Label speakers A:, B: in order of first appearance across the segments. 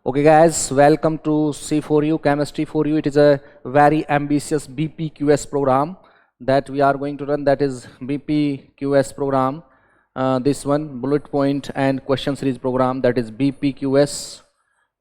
A: Okay guys, welcome to C4U, Chemistry for You. It is a very ambitious BPQS program that we are going to run, that is BPQS program. This one, bullet point and question series program, that is BPQS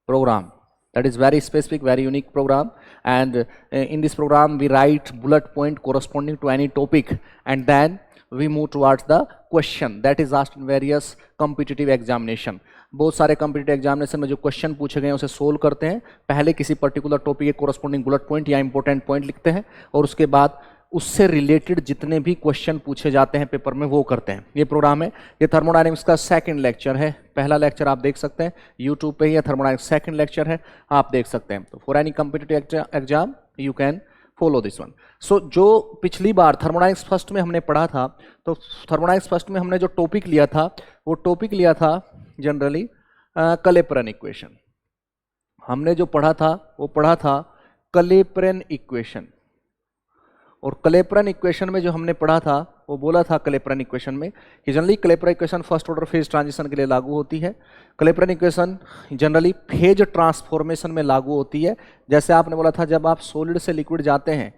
A: program. That is very specific, very unique program, and in this program we write bullet point corresponding to any topic and then we move towards the question that is asked in various competitive examination. बहुत सारे competitive examination में जो question पूछे गए हैं उसे solve करते हैं। पहले किसी पर्टिकुलर टॉपिक के कोरस्पोंडिंग बुलेट पॉइंट या इंपॉर्टेंट पॉइंट लिखते हैं और उसके बाद उससे रिलेटेड जितने भी क्वेश्चन पूछे जाते हैं पेपर में वो करते हैं। ये प्रोग्राम है। ये थर्मोडायनेमिक्स का सेकंड लेक्चर है। पहला लेक्चर आप देख सकते हैं यूट्यूब पे ही, थर्मोडायनेमिक्स सेकंड लेक्चर है, आप देख सकते हैं। तो for any competitive exam you can follow this one. So जो पिछली बार थर्मोडायनेमिक्स फर्स्ट में हमने पढ़ा था, तो थर्मोडायनेमिक्स फर्स्ट में हमने जो टॉपिक लिया था वो टॉपिक लिया था जनरली कलेप्रन इक्वेशन। हमने जो पढ़ा था वो पढ़ा था कलेप्रन इक्वेशन, और कलेप्रन इक्वेशन में जो हमने पढ़ा था वो बोला था कलेप्रन इक्वेशन में कि generally Clapeyron equation first order phase transition के लिए लागू होती है। Clapeyron equation generally phase transformation में लागू होती है। जैसे आपने बोला था जब आप सॉलिड से लिक्विड जाते हैं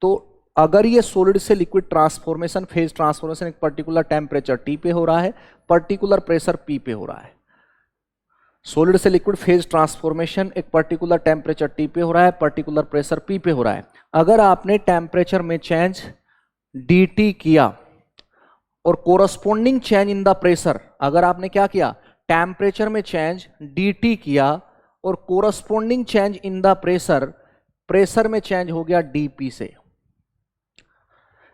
A: तो अगर ये सॉलिड से लिक्विड ट्रांसफॉर्मेशन, फेज ट्रांसफॉर्मेशन एक पर्टिकुलर टेम्परेचर T पे हो रहा है, पर्टिकुलर प्रेशर P पे हो रहा है। सॉलिड से लिक्विड फेज ट्रांसफॉर्मेशन एक पर्टिकुलर टेम्परेचर T पे हो रहा है, पर्टिकुलर प्रेशर P पे हो रहा है। अगर आपने टेम्परेचर में चेंज dt किया और corresponding change in the pressure, अगर आपने क्या किया, टेम्परेचर में चेंज dt किया और corresponding change in the pressure, pressure में चेंज हो गया dp से,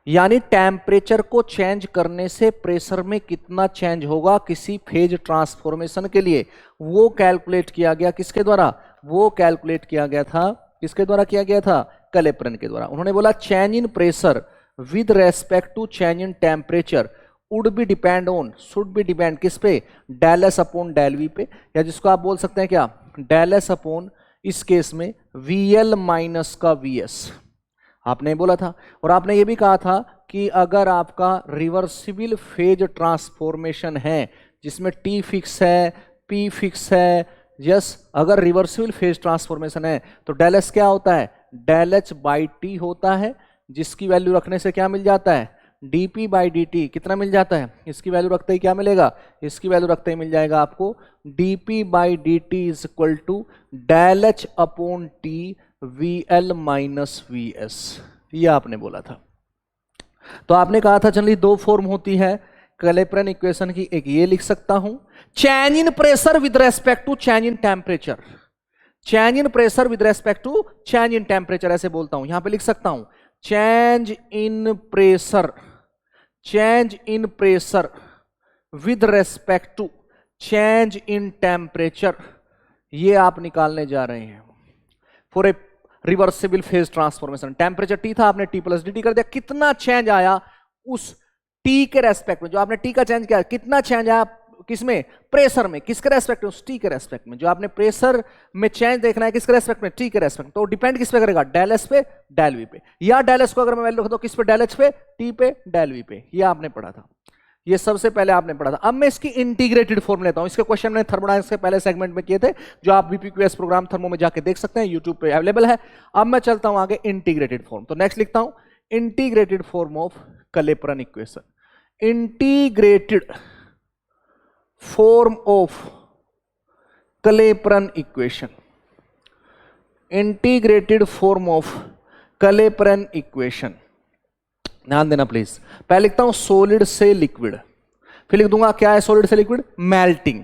A: यानी टेम्परेचर को चेंज करने से प्रेशर में कितना चेंज होगा किसी फेज ट्रांसफॉर्मेशन के लिए, वो कैलकुलेट किया गया। किसके द्वारा? वो कैलकुलेट किया गया था, किसके द्वारा किया गया था? कलेप्रन के द्वारा। उन्होंने बोला change in pressure with respect to change in temperature would be depend on, should be depend किस पे? Del S upon del V पे, या जिसको आप बोल सकते हैं क्या, डेल एस अपॉन इस केस में VL माइनस का VS आपने बोला था। और आपने ये भी कहा था कि अगर आपका रिवर्सिबल फेज ट्रांसफॉर्मेशन है जिसमें T फिक्स है, P फिक्स है, यस, अगर रिवर्सिबल फेज ट्रांसफॉर्मेशन है तो डेल एस क्या होता है? डेल एच बाई टी होता है, जिसकी वैल्यू रखने से क्या मिल जाता है? dp by dt। कितना मिल जाता है? इसकी वैल्यू रखते ही क्या मिलेगा? इसकी वैल्यू रखते ही मिल जाएगा आपको dp by dt is equal to del H upon T VL minus VS। ये आपने बोला था। तो आपने कहा था जनरली दो फॉर्म होती है कलेप्रन इक्वेशन की, एक ये लिख सकता हूं change in pressure with respect to change in temperature, change in pressure with respect to change in temperature, ऐसे बोलता हूं। यहां पे लिख सकता हूं change in pressure, change in pressure with respect to change in temperature, ये आप निकालने जा रहे हैं for a reversible phase transformation. Temperature T था, आपने T प्लस dt कर दिया, कितना चेंज आया उस T के रेस्पेक्ट में, जो आपने T का चेंज किया, कितना चेंज आया किसमें? प्रेशर में। किसके रेस्पेक्ट में? उस T के रेस्पेक्ट में। जो आपने प्रेशर में चेंज देखना है किसके रेस्पेक्ट में? T के रेस्पेक्ट में। तो डिपेंड किस पे करेगा? डेल एस पे, डेल वी पे, या डेल एस को अगर मैं वैल्यू रख दूं किस पे? डेल एच पे, T पे, डेल वी पे। ये आपने पढ़ा था, ये सबसे पहले आपने पढ़ा था। अब मैं इसकी इंटीग्रेटेड फॉर्म लेता हूं। इसके क्वेश्चन मैंने थर्मोडायनेमिक्स के पहले सेगमेंट में किए थे, जो आप बीपीक्यूएस प्रोग्राम थर्मो में जाके देख सकते हैं, यूट्यूब पे अवेलेबल है। अब मैं चलता हूं आगे इंटीग्रेटेड फॉर्म। तो नेक्स्ट लिखता हूं integrated form of Clapeyron equation, integrated form of Clapeyron equation, integrated form of Clapeyron equation. ध्यान देना प्लीज। पहले लिखता हूं सॉलिड से लिक्विड, फिर लिख दूंगा क्या है सॉलिड से लिक्विड? मेल्टिंग,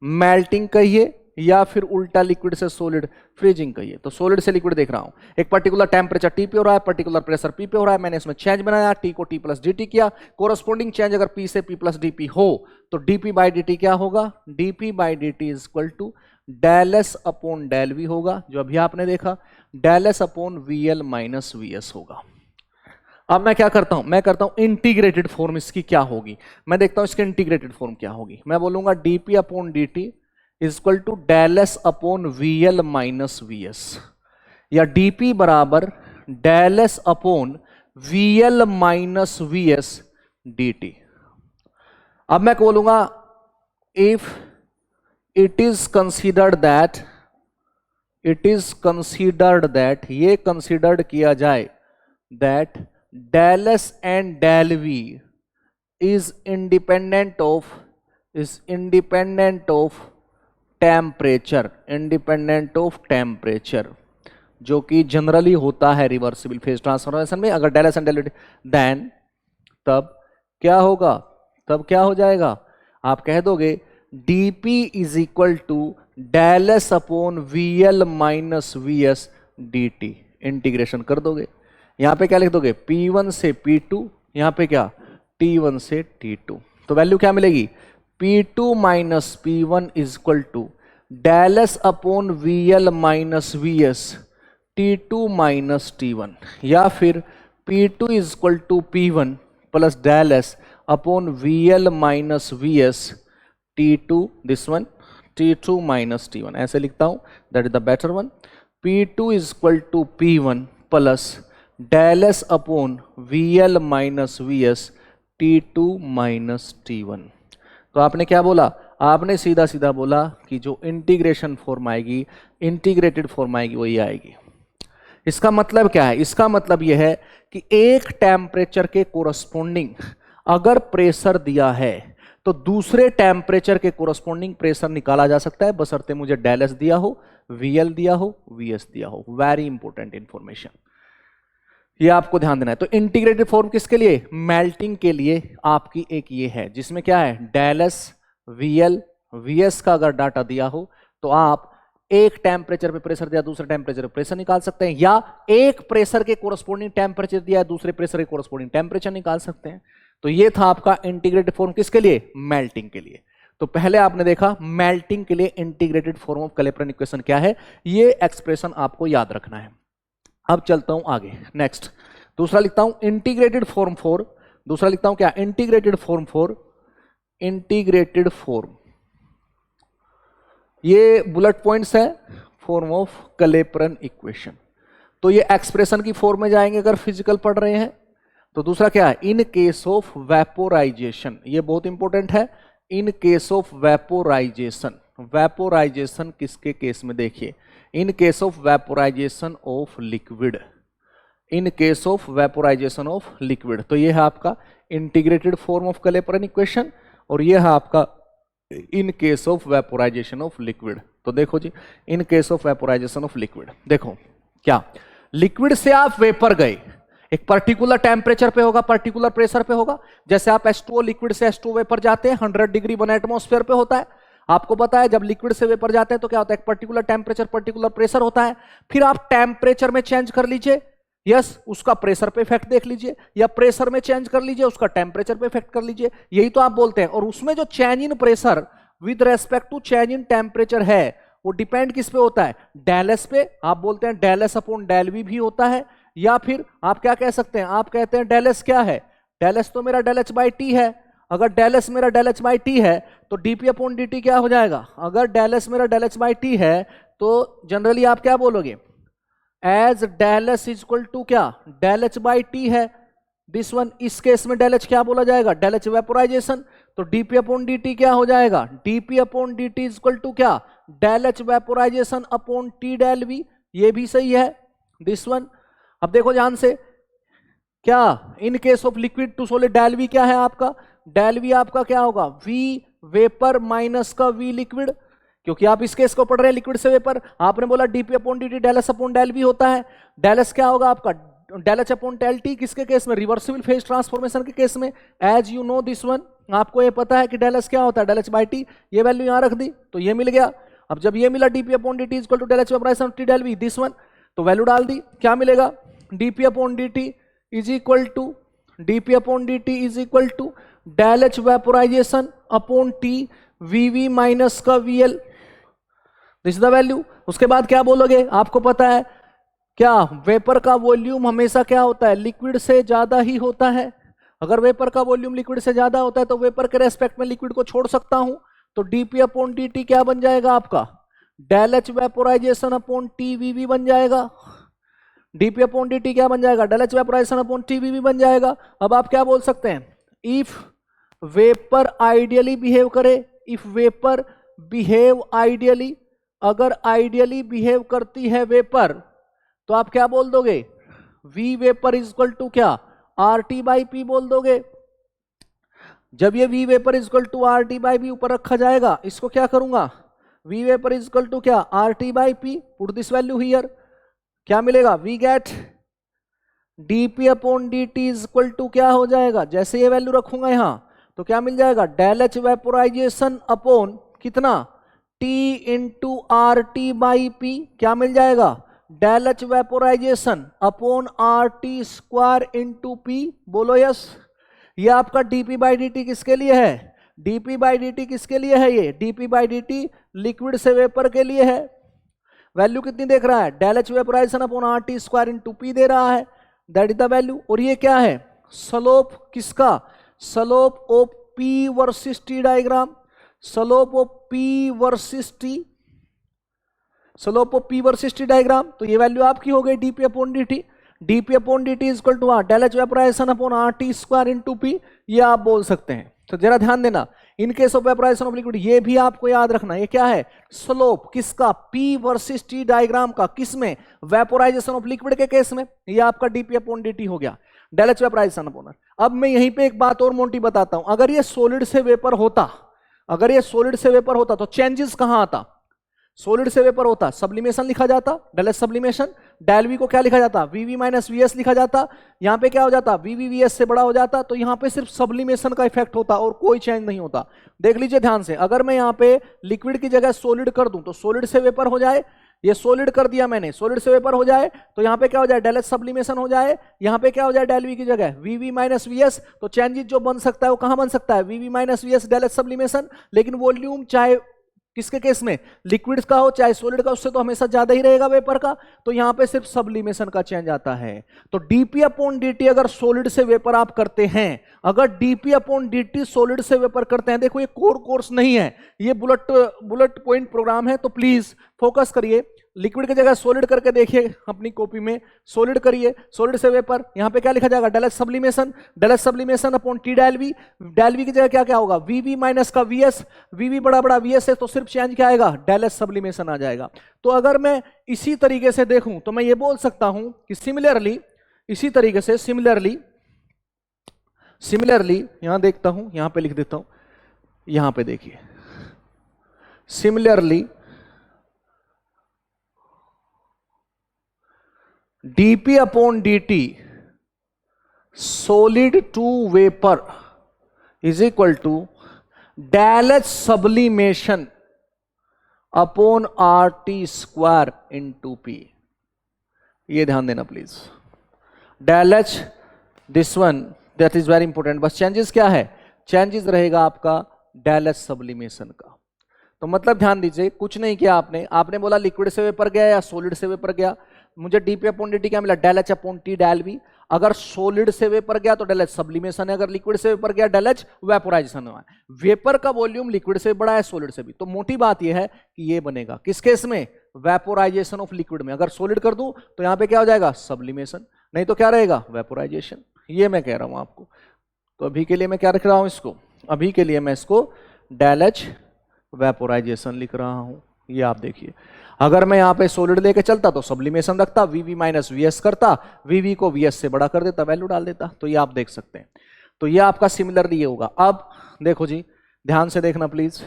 A: मेल्टिंग कहिए या फिर उल्टा लिक्विड से सॉलिड फ्रीजिंग कहिए। तो सॉलिड से लिक्विड देख रहा हूं, एक पर्टिकुलर टेम्परेचर T पे हो रहा है, पर्टिकुलर प्रेशर P पे हो रहा है, मैंने इसमें चेंज बनाया, T को T प्लस dt किया, कोरस्पोंडिंग चेंज अगर P से P प्लस dp हो तो dp बाई dt क्या होगा? dp by dt is equal to del S upon del V होगा, जो अभी आपने देखा, del S upon VL minus VS होगा। अब मैं क्या करता हूं? मैं करता हूं इंटीग्रेटेड फॉर्म इसकी क्या होगी, मैं देखता हूं इसकी इंटीग्रेटेड फॉर्म क्या होगी। मैं बोलूंगा dp upon dt is equal to del S upon VL minus VS, या dp बराबर del S upon VL minus VS dt। अब मैं बोलूंगा if it is considered that it is considered that, ये कंसीडर्ड किया जाए that del S and del V is independent of temperature, independent of temperature, जो कि generally होता है रिवर्सिबल फेज ट्रांसफॉर्मेशन में। अगर del S and del V, then तब क्या होगा, तब क्या हो जाएगा, आप कह दोगे dp is equal to del S upon V L minus V S D T, integration कर दोगे। यहां पे क्या लिख दोगे, P1 से P2, यहां पे क्या T1 से T2, तो वैल्यू क्या मिलेगी, P2 minus P1 is equal to del S upon V L minus V S T2 minus T1, या फिर P2 is equal to P1 plus del S upon V L minus V S T2, this one T2 minus T1, ऐसे लिखता हूं, that is the better one. P2 is equal to P1 plus del S upon V L minus V S T2 minus T1। तो आपने क्या बोला, आपने सीधा सीधा बोला कि जो इंटीग्रेशन फॉर्म आएगी, इंटीग्रेटेड फॉर्म आएगी, वही आएगी। इसका मतलब क्या है, इसका मतलब यह है कि एक टेम्परेचर के कोरस्पोंडिंग अगर प्रेशर दिया है तो दूसरे टेम्परेचर के कोरस्पोंडिंग प्रेशर निकाला जा सकता है, बशर्ते मुझे डेल एस दिया हो, वीएल दिया हो, वीएस दिया हो। वेरी इंपॉर्टेंट इंफॉर्मेशन, ये आपको ध्यान देना है। तो इंटीग्रेटेड फॉर्म किसके लिए, मेल्टिंग के लिए आपकी एक ये है, जिसमें क्या है, डेल एस, वीएल, वीएस का अगर डाटा दिया हो तो आप एक टेम्परेचर पे प्रेशर दिया, दूसरे टेम्परेचर पे प्रेशर निकाल सकते हैं, या एक प्रेशर के कोरस्पोंडिंग टेम्परेचर दिया, दूसरे प्रेशर के कोरस्पोंडिंग टेम्परेचर निकाल सकते हैं। तो ये था आपका इंटीग्रेटेड फॉर्म किसके लिए, मेल्टिंग के लिए। तो पहले आपने देखा मेल्टिंग के लिए integrated form of Clapeyron equation क्या है, ये एक्सप्रेशन आपको याद रखना है। अब चलता हूं आगे, नेक्स्ट दूसरा लिखता हूं इंटीग्रेटेड फॉर्म फॉर, दूसरा लिखता हूं क्या, integrated form for, integrated form, ये बुलेट पॉइंट्स है, फॉर्म ऑफ कैलेब्रन इक्वेशन। तो ये एक्सप्रेशन की फॉर्म में जाएंगे अगर फिजिकल पढ़ रहे हैं। तो दूसरा क्या है, इन केस ऑफ वेपोराइजेशन, ये बहुत इंपॉर्टेंट है, in case of vaporisation, vaporisation किसके केस में, देखिए in case of vaporisation of liquid, in case of vaporisation of liquid. तो ये है आपका integrated form of Clapeyron equation, और ये है आपका in case of vaporisation of liquid. तो देखो जी, in case of vaporisation of liquid, देखो क्या, लिक्विड से आप वेपर गए, एक पर्टिकुलर टेम्परेचर पे होगा, पर्टिकुलर प्रेशर पे होगा। जैसे आप H2O लिक्विड से H2O वेपर जाते हैं, 100 डिग्री 1 एटमॉस्फेयर पे होता है। आपको पता है जब लिक्विड से वेपर जाते हैं तो क्या होता है, एक पर्टिकुलर टेम्परेचर, पर्टिकुलर प्रेशर होता है। फिर आप टेम्परेचर में चेंज कर लीजिए, यस, उसका प्रेशर पे इफेक्ट देख लीजिए, या प्रेशर में चेंज कर लीजिए, उसका टेम्परेचर पे इफेक्ट कर लीजिए, यही तो आप बोलते हैं। और उसमें जो change in pressure with respect to change in temperature है, वो डिपेंड किस पे होता है, डेल एस पे। आप बोलते हैं del S upon del V भी होता है, या फिर आप क्या कह सकते हैं, आप कहते हैं डेल एस क्या है, डेल एस तो मेरा डेल एच बाई टी है। अगर डेल एस मेरा डेल एच बाई टी है तो डीपी अपॉन डी टी क्या हो जाएगा, अगर डेल एस मेरा डेल एच बाई टी है तो जनरली आप क्या बोलोगे, as del S is equal to क्या, डेल एच बाई टी है, दिस वन। इस केस में डेल एच क्या बोला जाएगा, डेल एच वेपोराइजेशन। तो डीपी अपॉन डी टी क्या हो जाएगा, DP upon D T is equal to क्या, del H vaporisation upon T del V, ये भी सही है, दिस वन। अब देखो ध्यान से, क्या in case of liquid to solid del V क्या है आपका, डेल वी आपका क्या होगा, वी वेपर माइनस का वी लिक्विड, क्योंकि आप इस केस को पढ़ रहे हैं लिक्विड से वेपर। आपने बोला DP upon D T del S upon del V होता है, डेल एस क्या होगा आपका, del H upon del T, किसके केस में, रिवर्सिबल फेज ट्रांसफॉर्मेशन के केस में। As you know this one, आपको ये पता है कि डेल एस क्या होता है, डेल एच बाई टी, ये वैल्यू यहां रख दी तो ये मिल गया। अब जब ये मिला DP upon D T equal to del H vaporisation T del V, this one, तो वैल्यू डाल दी, क्या मिलेगा, DP upon D T is equal to, DP upon D T is equal to del H vaporisation upon T VV minus का VL, this is the value. उसके बाद क्या बोलोगे, आपको पता है क्या, वेपर का वॉल्यूम हमेशा क्या होता है, लिक्विड से ज्यादा ही होता है। अगर वेपर का वॉल्यूम लिक्विड से ज्यादा होता है तो वेपर के रेस्पेक्ट में लिक्विड को छोड़ सकता हूं। तो डीपी अपॉन डी टी क्या बन जाएगा आपका, del H vaporisation upon T VV बन जाएगा। डीपी अपॉन डी टी क्या बन जाएगा, del H vaporisation upon T VV बन जाएगा। अब आप क्या बोल सकते हैं, इफ वेपर आइडियली बिहेव करे, इफ वेपर बिहेव आइडियली, अगर आइडियली बिहेव करती है वेपर तो आप क्या बोल दोगे, V vapour is equal to क्या, आर टी बाई पी बोल दोगे। जब ये V vapour is equal to R T by P ऊपर रखा जाएगा, इसको क्या करूंगा, V vapour is equal to क्या, R T by P, put this value here, क्या मिलेगा, we get dp upon dt is equal to क्या हो जाएगा, जैसे ये वैल्यू रखूंगा यहां तो क्या मिल जाएगा, डेल एच वेपोराइजेशन अपॉन कितना, t into R T by P, क्या मिल जाएगा, del H vaporisation upon R T square into P, बोलो यस। ये आपका dp बाई dt किसके लिए है, dp बाई dt किसके लिए है, ये dp बाई dt लिक्विड से वेपर के लिए है। वैल्यू कितनी देख रहा है, del H vaporisation upon R T square into P दे रहा है, दैट इज द वैल्यू। और ये क्या है, स्लोप किसका, slope of P versus T diagram, slope of P versus T, slope of P versus T diagram. तो ये वैल्यू आपकी हो गई DP upon dt, DP upon dt is equal to del H vaporisation upon R T square into P, ये आप बोल सकते हैं। तो जरा ध्यान देना, in case of vaporisation of liquid, ये भी आपको याद रखना, ये क्या है, स्लोप किसका, P वर्सेस T डायग्राम का, किसमें, वेपोराइजेशन ऑफ लिक्विड के केस में। ये आपका dp अपॉन dt हो गया, डेल एच वेपोराइजेशन अपॉन। अब मैं यहीं पे एक बात और मोटी बताता हूं, अगर ये सॉलिड से वेपर होता, अगर ये सॉलिड से वेपर होता तो चेंजेस कहां आता, सॉलिड से वेपर होता सब्लिमेशन लिखा जाता, del H sublimation, del V को क्या लिखा जाता, वीवी माइनस वीएस लिखा जाता, यहां पे क्या हो जाता, वीवी वीएस से बड़ा हो जाता, तो यहां पे सिर्फ सब्लिमेशन का इफेक्ट होता और कोई चेंज नहीं होता। देख लीजिए ध्यान से, अगर मैं यहां पे लिक्विड की जगह सॉलिड कर दूं तो सॉलिड से वेपर हो जाए, ये सॉलिड कर दिया मैंने, सॉलिड से वेपर हो जाए तो यहां पे क्या हो जाए, डेल एच सब्लिमेशन हो जाए, यहां पे क्या हो जाए, डेल वी की जगह वीवी माइनस वीएस, तो चेंजेस जो बन सकता है वो कहां बन सकता है, VV minus VS del H sublimation. लेकिन वॉल्यूम चाहे किसके केस में, लिक्विड्स का हो चाहे सॉलिड का, उससे तो हमेशा ज्यादा ही रहेगा वेपर का, तो यहां पे सिर्फ सब्लिमेशन का चेंज आता है। तो dp अपॉन dt अगर सॉलिड से वेपर आप करते हैं, अगर dp अपॉन dt सॉलिड से वेपर करते हैं, देखो ये कोर कोर्स नहीं है, ये बुलेट पॉइंट प्रोग्राम है, तो प्लीज फोकस करिए, लिक्विड की जगह सॉलिड करके देखिए अपनी कॉपी में, सॉलिड करिए, सॉलिड से वेपर, यहां पे क्या लिखा जाएगा, del H sublimation, del H sublimation upon T del V, del V की जगह क्या क्या होगा, वीवी माइनस का वीएस, वीवी बड़ा बड़ा वीएस है तो सिर्फ चेंज क्या आएगा, डेल एच सब्लिमेशन आ जाएगा। तो अगर मैं इसी तरीके से देखूं तो मैं ये बोल सकता हूं कि सिमिलरली, इसी तरीके से सिमिलरली यहां देखता हूं, यहां पे लिख देता हूं, यहां पे देखिए, similarly dp upon dt solid to vapor is equal to del h sublimation upon RT square into P। ये ध्यान देना please, del h this one that is very important. बस चेंजेस क्या है, चेंजेस रहेगा आपका del h सब्लिमेशन का। तो मतलब ध्यान दीजिए, कुछ नहीं किया आपने, आपने बोला लिक्विड से वेपर गया या सॉलिड से वेपर गया, मुझे dp अपॉन dt क्या मिला, del H upon T del V. अगर सॉलिड से वेपर गया तो डेल एच सब्लिमेशन है, अगर लिक्विड से वेपर गया डेल एच वेपोराइजेशन हुआ है। वेपर का वॉल्यूम लिक्विड से बड़ा है सॉलिड से भी, तो मोटी बात यह है कि ये बनेगा किस केस में, वेपोराइजेशन ऑफ लिक्विड में। अगर सॉलिड कर दूं तो यहां पे क्या हो जाएगा, सब्लिमेशन, नहीं तो क्या रहेगा, वेपोराइजेशन। ये मैं कह रहा हूं आपको। तो अभी के लिए मैं क्या रख रहा हूं इसको, अभी के लिए मैं इसको डेल एच वेपोराइजेशन लिख रहा हूं। ये आप देखिए, अगर मैं यहां पे सॉलिड लेके चलता तो सब्लिमेशन रखता, वीवी माइनस वीएस करता, वीवी को वीएस से बड़ा कर देता, वैल्यू डाल देता। तो ये आप देख सकते हैं। तो ये आपका सिमिलरली ये होगा। अब देखो जी, ध्यान से देखना प्लीज,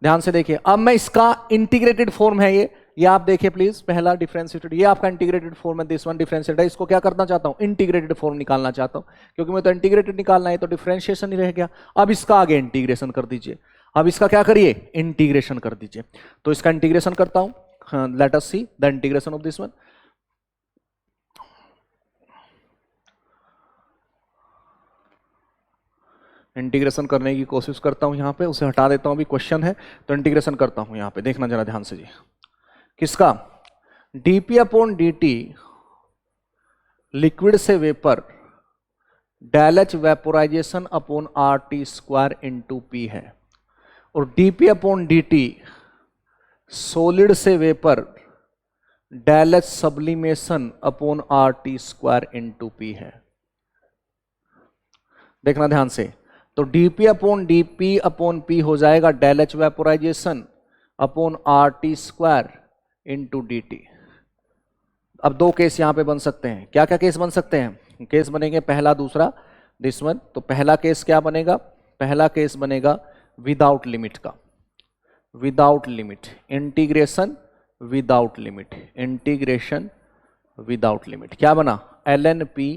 A: ध्यान से देखिए। अब मैं इसका इंटीग्रेटेड फॉर्म है ये आप देखिए प्लीज, पहला डिफरेंशिएटेड, ये आपका इंटीग्रेटेड फॉर्म है, दिस वन डिफरेंशिएटेड है। इसको क्या करना चाहता हूं, इंटीग्रेटेड फॉर्म निकालना चाहता हूं, क्योंकि मैं तो इंटीग्रेटेड निकालना है, तो डिफरेंशिएशन ही रह गया। अब इसका आगे इंटीग्रेशन कर दीजिए, अब इसका क्या करिए, इंटीग्रेशन कर दीजिए। तो इसका इंटीग्रेशन करता हूं, let us see the integration of this one. Integration करने की कोशिश करता हूं, यहां पे उसे हटा देता हूं, अभी क्वेश्चन है तो इंटीग्रेशन करता हूं। यहां पे देखना जरा ध्यान से जी, किसका, dp अपॉन dt लिक्विड से vapour del H vaporisation upon RT square into P है, और dp अपॉन dt सॉलिड से vapour del H sublimation upon RT square into P है। देखना ध्यान से, तो dp upon dp upon P हो जाएगा del H vaporisation upon R T square into D T. अब दो केस यहां पे बन सकते हैं। क्या क्या केस बन सकते हैं? केस बनेंगे पहला दूसरा, दिस वन। तो पहला केस क्या बनेगा? पहला केस बनेगा विदाउट लिमिट का, without limit, integration without limit, integration without limit. क्या बना? ln p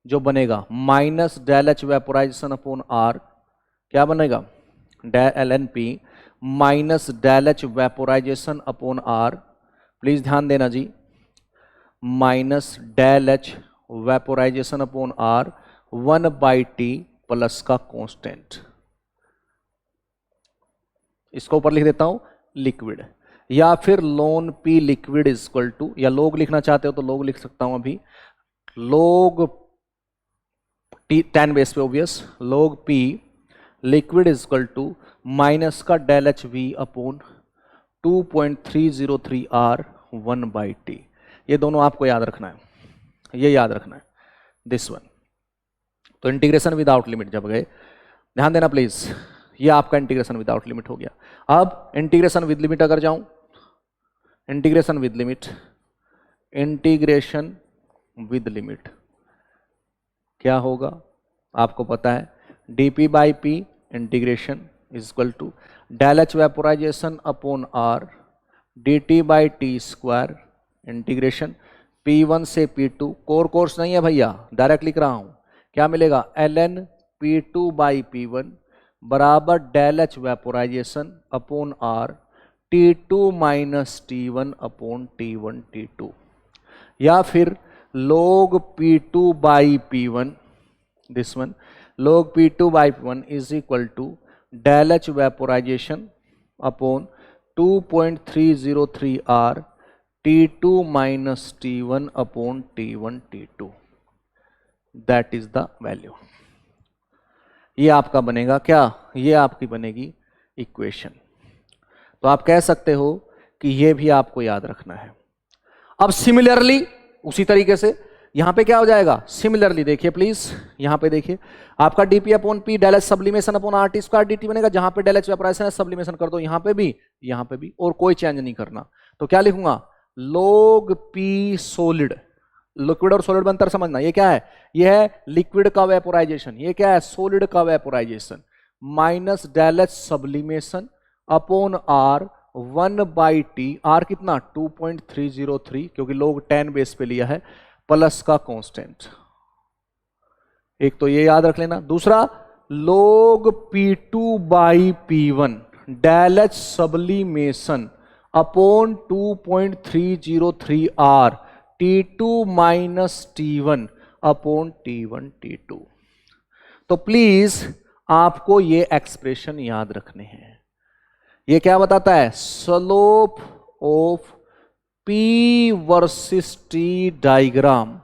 A: जो बनेगा minus del H vaporisation upon R, क्या बनेगा? ln p minus del H vaporisation upon R, please ध्यान देना जी, minus del H vaporisation upon R 1/t plus का कांस्टेंट। इसको ऊपर लिख देता हूं लिक्विड, या फिर ln P liquid is equal to, या लोग लिखना चाहते हो तो लोग लिख सकता हूं अभी, लोग टी 10 बेस पे obvious, log P liquid is equal to minus का del H V upon 2.303 R 1/t। ये दोनों आपको याद रखना है, ये याद रखना है, दिस वन। तो इंटीग्रेशन विदाउट लिमिट जब गए, ध्यान देना प्लीज, ये आपका इंटीग्रेशन विदाउट लिमिट हो गया। अब इंटीग्रेशन विद लिमिट अगर जाऊं, integration with limit, integration with limit क्या होगा आपको पता है, dp by P integration is equal to del H vaporisation upon R dt by T square integration p1 से p2, कोर्स नहीं है भैया, डायरेक्ट लिख रहा हूं। क्या मिलेगा? ln p2 बाई p1 बराबर del H vaporisation upon R T2 minus T1 upon T1 T2, या फिर log P2 by P1, this one, log P2 by P1 is equal to del H vaporisation upon 2.303 R T2 minus T1 upon T1 T2, that is the value. ये आपका बनेगा क्या? ये आपकी बनेगी equation. तो आप कह सकते हो कि ये भी आपको याद रखना है। अब सिमिलरली उसी तरीके से यहां पे क्या हो जाएगा? सिमिलरली देखिए प्लीज, यहां पे देखिए आपका dp upon p del H sublimation upon R T square dt बनेगा, जहां पे डेल एच वेपोराइजेशन है सब्लिमेशन कर दो, यहां पे भी, और कोई चेंज नहीं करना। तो क्या लिखूंगा? log p सोलिड, लिक्विड और सोलिड में अंतर समझना, ये क्या है? ये है लिक्विड का वेपोराइजेशन, ये क्या है? सोलिड का vaporisation, minus del H sublimation upon R 1/t, R कितना? 2.303, क्योंकि लोग 10 बेस पे लिया है, प्लस का कांस्टेंट। एक तो ये याद रख लेना। दूसरा log p2 by p1 del H sublimation upon 2.303 R T2 minus T1 upon T1 T2। तो प्लीज आपको ये एक्सप्रेशन याद रखने हैं। ये क्या बताता है? Slope of P versus T diagram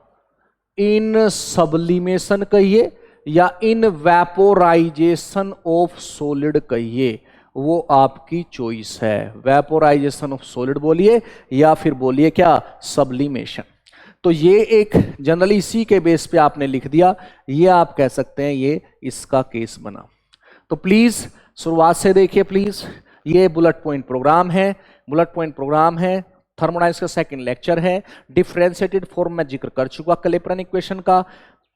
A: in sublimation कहिए या इन वेपोराइजेशन ऑफ सॉलिड कहिए, वो आपकी चॉइस है। वेपोराइजेशन ऑफ सॉलिड बोलिए या फिर बोलिए क्या? सब्लिमेशन। तो ये एक जनरली इसी के बेस पे आपने लिख दिया, ये आप कह सकते हैं ये इसका केस बना। तो प्लीज शुरुआत से देखिए प्लीज, ये बुलेट पॉइंट प्रोग्राम है, बुलेट पॉइंट प्रोग्राम है, थर्मोडायनामिक्स का सेकंड लेक्चर है। डिफरेंशिएटेड फॉर्म में जिक्र कर चुका कैलेप्रन इक्वेशन का,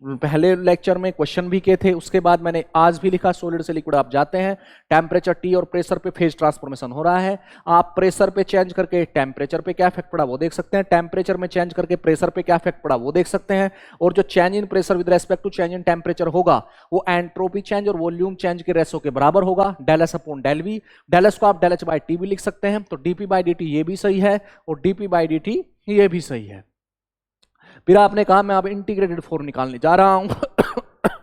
A: पहले लेक्चर में क्वेश्चन भी किए थे, उसके बाद मैंने आज भी लिखा सॉलिड से लिक्विड आप जाते हैं, टेम्परेचर टी और प्रेशर पे फेज ट्रांसफॉर्मेशन हो रहा है। आप प्रेशर पे चेंज करके टेम्परेचर पे क्या इफेक्ट पड़ा वो देख सकते हैं, टेम्परेचर में चेंज करके प्रेशर पे क्या इफेक्ट पड़ा वो देख सकते हैं, और जो change in pressure with respect to change in temperature होगा वो एंट्रोपी चेंज और वॉल्यूम चेंज के रेशो के बराबर होगा, del S upon del V. Del S को आप डेल एच बाई टी भी लिख सकते हैं, तो डीपी बाई डी टी ये भी सही है और डीपी बाई डी टी ये भी सही है। फिर आपने कहा मैं अब इंटीग्रेटेड फॉर्म निकालने जा रहा हूं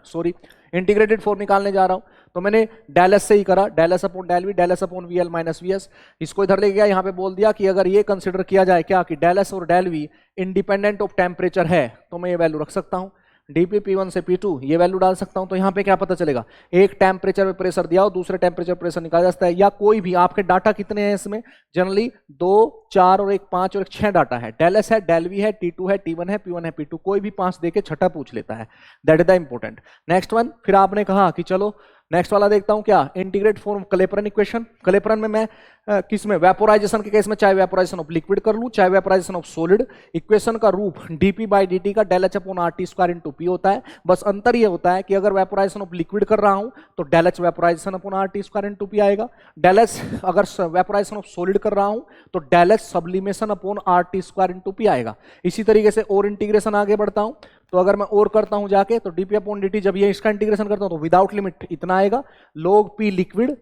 A: सॉरी, इंटीग्रेटेड फॉर्म निकालने जा रहा हूं, तो मैंने डेल एस से ही करा, del S upon del V, del S upon V L minus V S. इसको इधर ले गया, यहां पे बोल दिया कि अगर ये कंसिडर किया जाए क्या कि डेल एस और del V independent of temperature है, तो मैं ये वैल्यू रख सकता हूं। डीपी P1 से P2 ये वैल्यू डाल सकता हूं। तो यहां पे क्या पता चलेगा? एक टेम्परेचर पे प्रेशर दिया हो, दूसरे टेम्परेचर प्रेशर निकाला जा सकता है, या कोई भी आपके डाटा कितने हैं इसमें? जनरली 2, 4 और 1 5 और 1 6 डाटा है। डेल एस है, डेल वी है, T2 है, T1 है, P1 है, P2, कोई भी 5 देके छठा पूछ लेता है, that is the important. Next one, फिर आपने कहा कि चलो नेक्स्ट वाला देखता हूं क्या, इंटीग्रेट फॉर्म कैलेप्रन इक्वेशन। कैलेप्रन में मैं किसमें, वेपोराइजेशन के केस में चाहे वेपोराइजेशन ऑफ लिक्विड कर लूं चाहे वेपोराइजेशन ऑफ सॉलिड, इक्वेशन का रूप dp बाई dt का del h upon RT square into P होता है। बस अंतर ये होता है कि अगर वेपोराइजेशन ऑफ लिक्विड कर रहा हूं तो del h vaporisation upon RT square into P आएगा, del h अगर वेपोराइजेशन ऑफ सॉलिड कर रहा हूं तो del h sublimation upon RT square into P आएगा। इसी तरीके से और इंटीग्रेशन आगे बढ़ता हूं तो अगर मैं और करता हूं जाके तो dp अपॉन dt जब ये इसका इंटीग्रेशन करता हूं तो विदाउट लिमिट इतना आएगा, log p liquid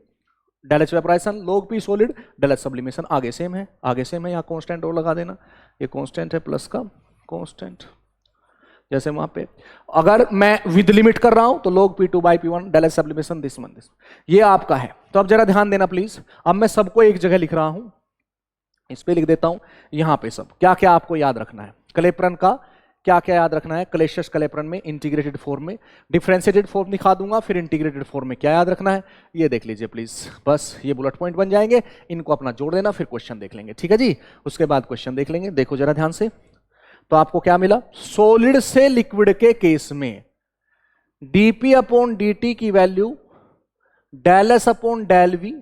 A: del h vaporisation, log p solid, del h sublimation. आगे सेम है, आगे सेम है, यहाँ कांस्टेंट और लगा देना, ये कांस्टेंट है प्लस का कांस्टेंट, जैसे वहां पे अगर मैं विद लिमिट कर रहा हूं तो log p2 by p1 del h sublimation this one this, ये आपका है। तो अब जरा ध्यान देना प्लीज, अब मैं सबको एक जगह लिख रहा हूं, इस पे लिख देता हूं, यहां पे सब क्या क्या आपको याद रखना है, क्लेपेरॉन का क्या क्या याद रखना है, क्लेसियस क्लेपेरॉन में इंटीग्रेटेड फॉर्म में, डिफरेंशिएटेड फॉर्म दिखा दूंगा, फिर इंटीग्रेटेड फॉर्म में क्या याद रखना है ये देख लीजिए प्लीज, बस ये बुलेट पॉइंट बन जाएंगे, इनको अपना जोड़ देना, फिर क्वेश्चन देख लेंगे, ठीक है जी। उसके बाद क्वेश्चन देख लेंगे, देखो जरा ध्यान से। तो आपको क्या मिला, सॉलिड से लिक्विड के केस में dp अपॉन dt की value del s upon del v,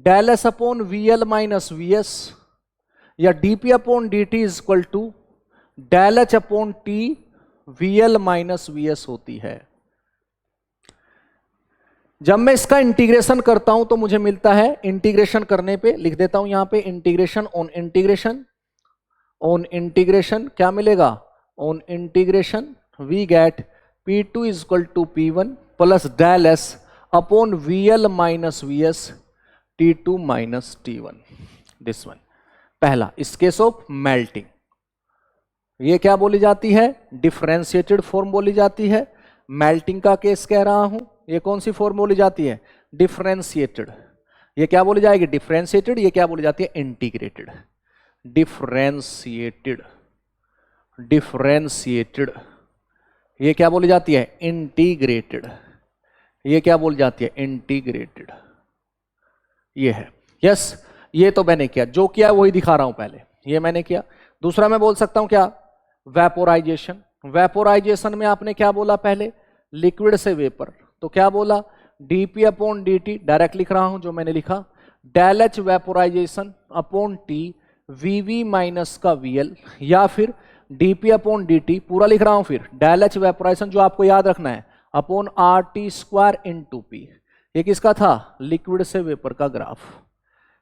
A: del s upon vl minus vs, या dp upon dt is equal to del h upon t vl minus vs होती है। जब मैं इसका इंटीग्रेशन करता हूं तो मुझे मिलता है, इंटीग्रेशन करने पे लिख देता हूं यहां पे, integration on integration, on integration क्या मिलेगा, on integration we get p2 is equal to p1 plus del s upon vl minus vs t2 minus t1, this one पहला। इस केस ऑफ मेल्टिंग ये क्या बोली जाती है, डिफरेंशिएटेड फॉर्म बोली जाती है। मेल्टिंग का केस कह रहा हूं, ये कौन सी फॉर्म बोली जाती है, डिफरेंशिएटेड। ये क्या बोली जाएगी, डिफरेंशिएटेड, ये क्या बोली जाती है, इंटीग्रेटेड। डिफरेंशिएटेड, डिफरेंशिएटेड, ये क्या बोली जाती है, इंटीग्रेटेड, ये क्या बोली जाती है, इंटीग्रेटेड, ये है। यस, ये तो मैंने किया, जो किया वही दिखा रहा हूं पहले, ये मैंने किया। दूसरा मैं बोल सकता हूं क्या, वेपोराइजेशन। वेपोराइजेशन में आपने क्या बोला पहले, लिक्विड से वेपर, तो क्या बोला, dp अपॉन dt, डायरेक्ट लिख रहा हूं जो मैंने लिखा, del h vaporisation upon t vv minus का vl, या फिर dp अपॉन dt पूरा लिख रहा हूं, फिर del h वेपोराइजेशन जो आपको याद रखना है upon RT square into p। ये किसका था, लिक्विड से वेपर का ग्राफ,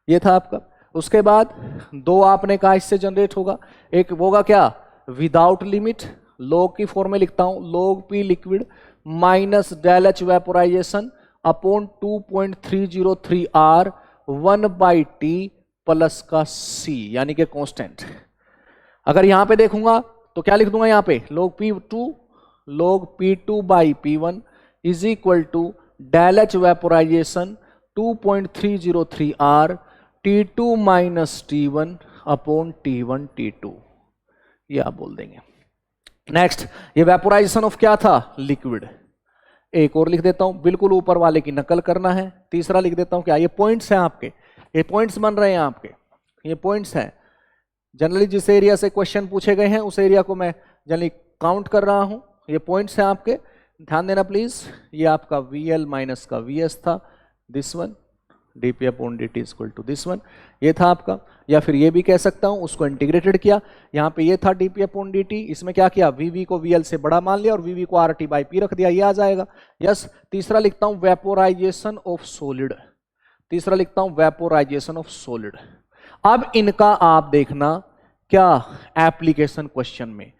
A: ये था आपका। उसके बाद दो आपने कहा इससे जनरेट होगा, एक होगा क्या, विदाउट लिमिट, log की फॉर्म में लिखता हूं, log p liquid minus del h vaporisation upon 2.303 R 1 by T plus का c, यानी कि कांस्टेंट। अगर यहां पे देखूंगा तो क्या लिख दूंगा, यहां पे log p2 by p1 is equal to del h vaporisation 2.303 R T2 minus T1 upon T1 T2, ये आप बोल देंगे। नेक्स्ट, ये वेपोराइजेशन ऑफ क्या था, लिक्विड। एक और लिख देता हूं, बिल्कुल ऊपर वाले की नकल करना है। तीसरा लिख देता हूं क्या, ये पॉइंट्स हैं आपके, ये पॉइंट्स बन रहे हैं आपके, ये पॉइंट्स हैं। जनरली जिस एरिया से क्वेश्चन पूछे गए हैं उस एरिया को मैं जनरली काउंट कर रहा हूं, ये पॉइंट्स हैं आपके, ध्यान देना प्लीज। ये आपका VL माइनस का VS था, this one, dp upon dt is equal to this one, ये था आपका। या फिर ये भी कह सकता हूं, उसको इंटीग्रेटेड किया, यहाँ पे ये था dp अपॉन dt, इसमें क्या किया, vv को vl से बड़ा मान लिया और vv को RT बाई p रख दिया, ये आ जाएगा। यस, तीसरा लिखता हूं वेपोराइजेशन ऑफ सॉलिड, तीसरा लिखता हूं वेपोराइजेशन ऑफ सॉलिड। अब इनका आप देखना क्या एप्लीकेशन क्वेश्चन में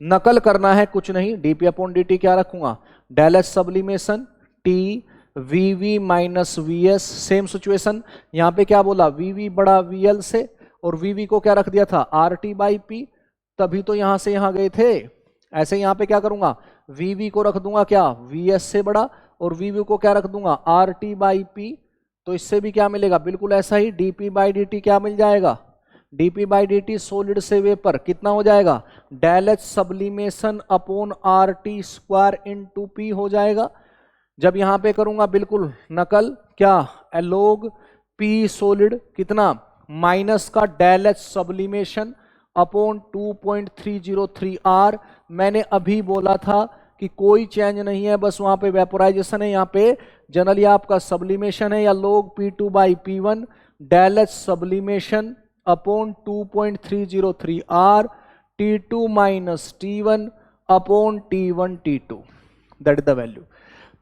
A: नकल करना है, कुछ नहीं, dp अपॉन dt क्या रखूंगा, del h sublimation t vv minus vs, same situation, यहां पे क्या बोला, vv बड़ा vl से, और vv को क्या रख दिया था, RT बाई p, तभी तो यहां से यहां गए थे। ऐसे यहां पे क्या करूंगा, vv को रख दूंगा क्या, vs से बड़ा, और vv को क्या रख दूंगा, RT बाई p, तो इससे भी क्या मिलेगा, बिल्कुल ऐसा ही, dp बाई dt क्या मिल जाएगा, dp बाई dt सॉलिड से वेपर कितना हो जाएगा, del h sublimation upon RT square into p हो जाएगा। जब यहां पे करूंगा बिल्कुल नकल, क्या, log p सॉलिड कितना, माइनस का del h sublimation upon 2.303 R। मैंने अभी बोला था कि कोई चेंज नहीं है, बस वहां पे वेपोराइजेशन है, यहाँ पे जनरली आपका सब्लिमेशन है, या log p2 by p1 del H sublimation upon 2.303 R T2 minus T1 upon T1 T2, that is the value.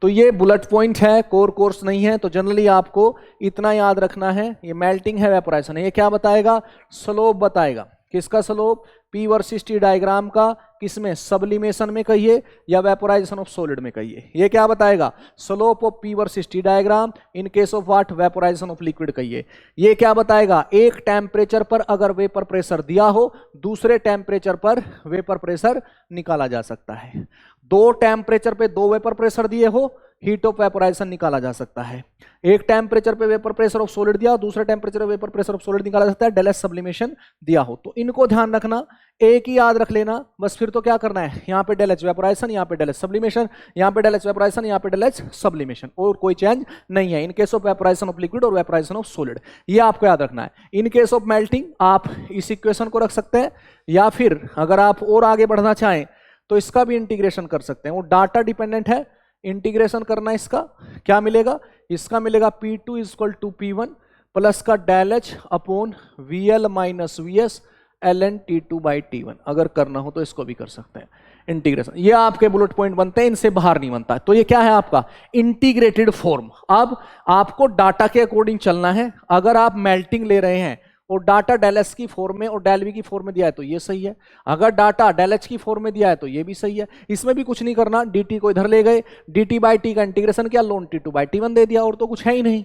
A: तो ये बुलेट पॉइंट है, कोर कोर्स नहीं है, तो जनरली आपको इतना याद रखना है, ये मेल्टिंग है, वेपोराइजेशन है। ये क्या बताएगा? स्लोप बताएगा। किसका slope? P versus T diagram का, किसमें? सब्लिमेशन में कहिए या वेपोराइजेशन ऑफ सॉलिड में कहिए। ये क्या बताएगा? Slope of P versus T diagram in case of what? Vaporisation of liquid कहिए। ये क्या बताएगा? एक टेम्परेचर पर अगर वेपर प्रेशर दिया हो, दूसरे टेम्परेचर पर वेपर प्रेशर निकाला जा सकता है। दो टेम्परेचर पे दो वेपर प्रेशर दिए हो, हीट ऑफ वेपोराइजेशन निकाला जा सकता है। एक टेम्परेचर पे वेपर प्रेशर ऑफ सॉलिड दिया, दूसरे टेम्परेचर पे वेपर प्रेशर ऑफ सॉलिड निकाला जा सकता है, डेल एच सब्लिमेशन दिया हो। तो इनको ध्यान रखना, एक ही याद रख लेना बस। फिर तो क्या करना है, यहाँ पे डेल एच वेपोराइजेशन, यहाँ पे डेल एच सब्लिमेशन, यहाँ पे डेल एच वेपोराइजेशन, यहाँ पे डेल एच सब्लिमेशन, और कोई चेंज नहीं है in case of vaporisation of liquid और वेपोराइजेशन ऑफ सॉलिड। ये आपको याद रखना है। इन केस ऑफ मेल्टिंग आप इस इक्वेशन को रख सकते हैं, या फिर अगर आप और आगे बढ़ना चाहें तो इसका भी इंटीग्रेशन कर सकते हैं। वो डाटा डिपेंडेंट है, इंटीग्रेशन करना इसका क्या मिलेगा? इसका मिलेगा P2 equal to P1 plus का del H upon VL minus VS ln T2 by T1। अगर करना हो तो इसको भी कर सकते हैं इंटीग्रेशन। ये आपके बुलेट पॉइंट बनते हैं, इनसे बाहर नहीं बनता। तो ये क्या है आपका? Integrated form. अब आपको डाटा के अकॉर्डिंग चलना है। अगर आप मेल्टिंग ले रहे हैं और डाटा डेल एस की फॉर्म में और डेल वी की फॉर्म में दिया है तो ये सही है। अगर डाटा डेल एच की फॉर्म में दिया है तो ये भी सही है। इसमें भी कुछ नहीं करना, dt को इधर ले गए, dt बाई टी का इंटीग्रेशन किया, ln T2 बाई T1 दे दिया, और तो कुछ है ही नहीं।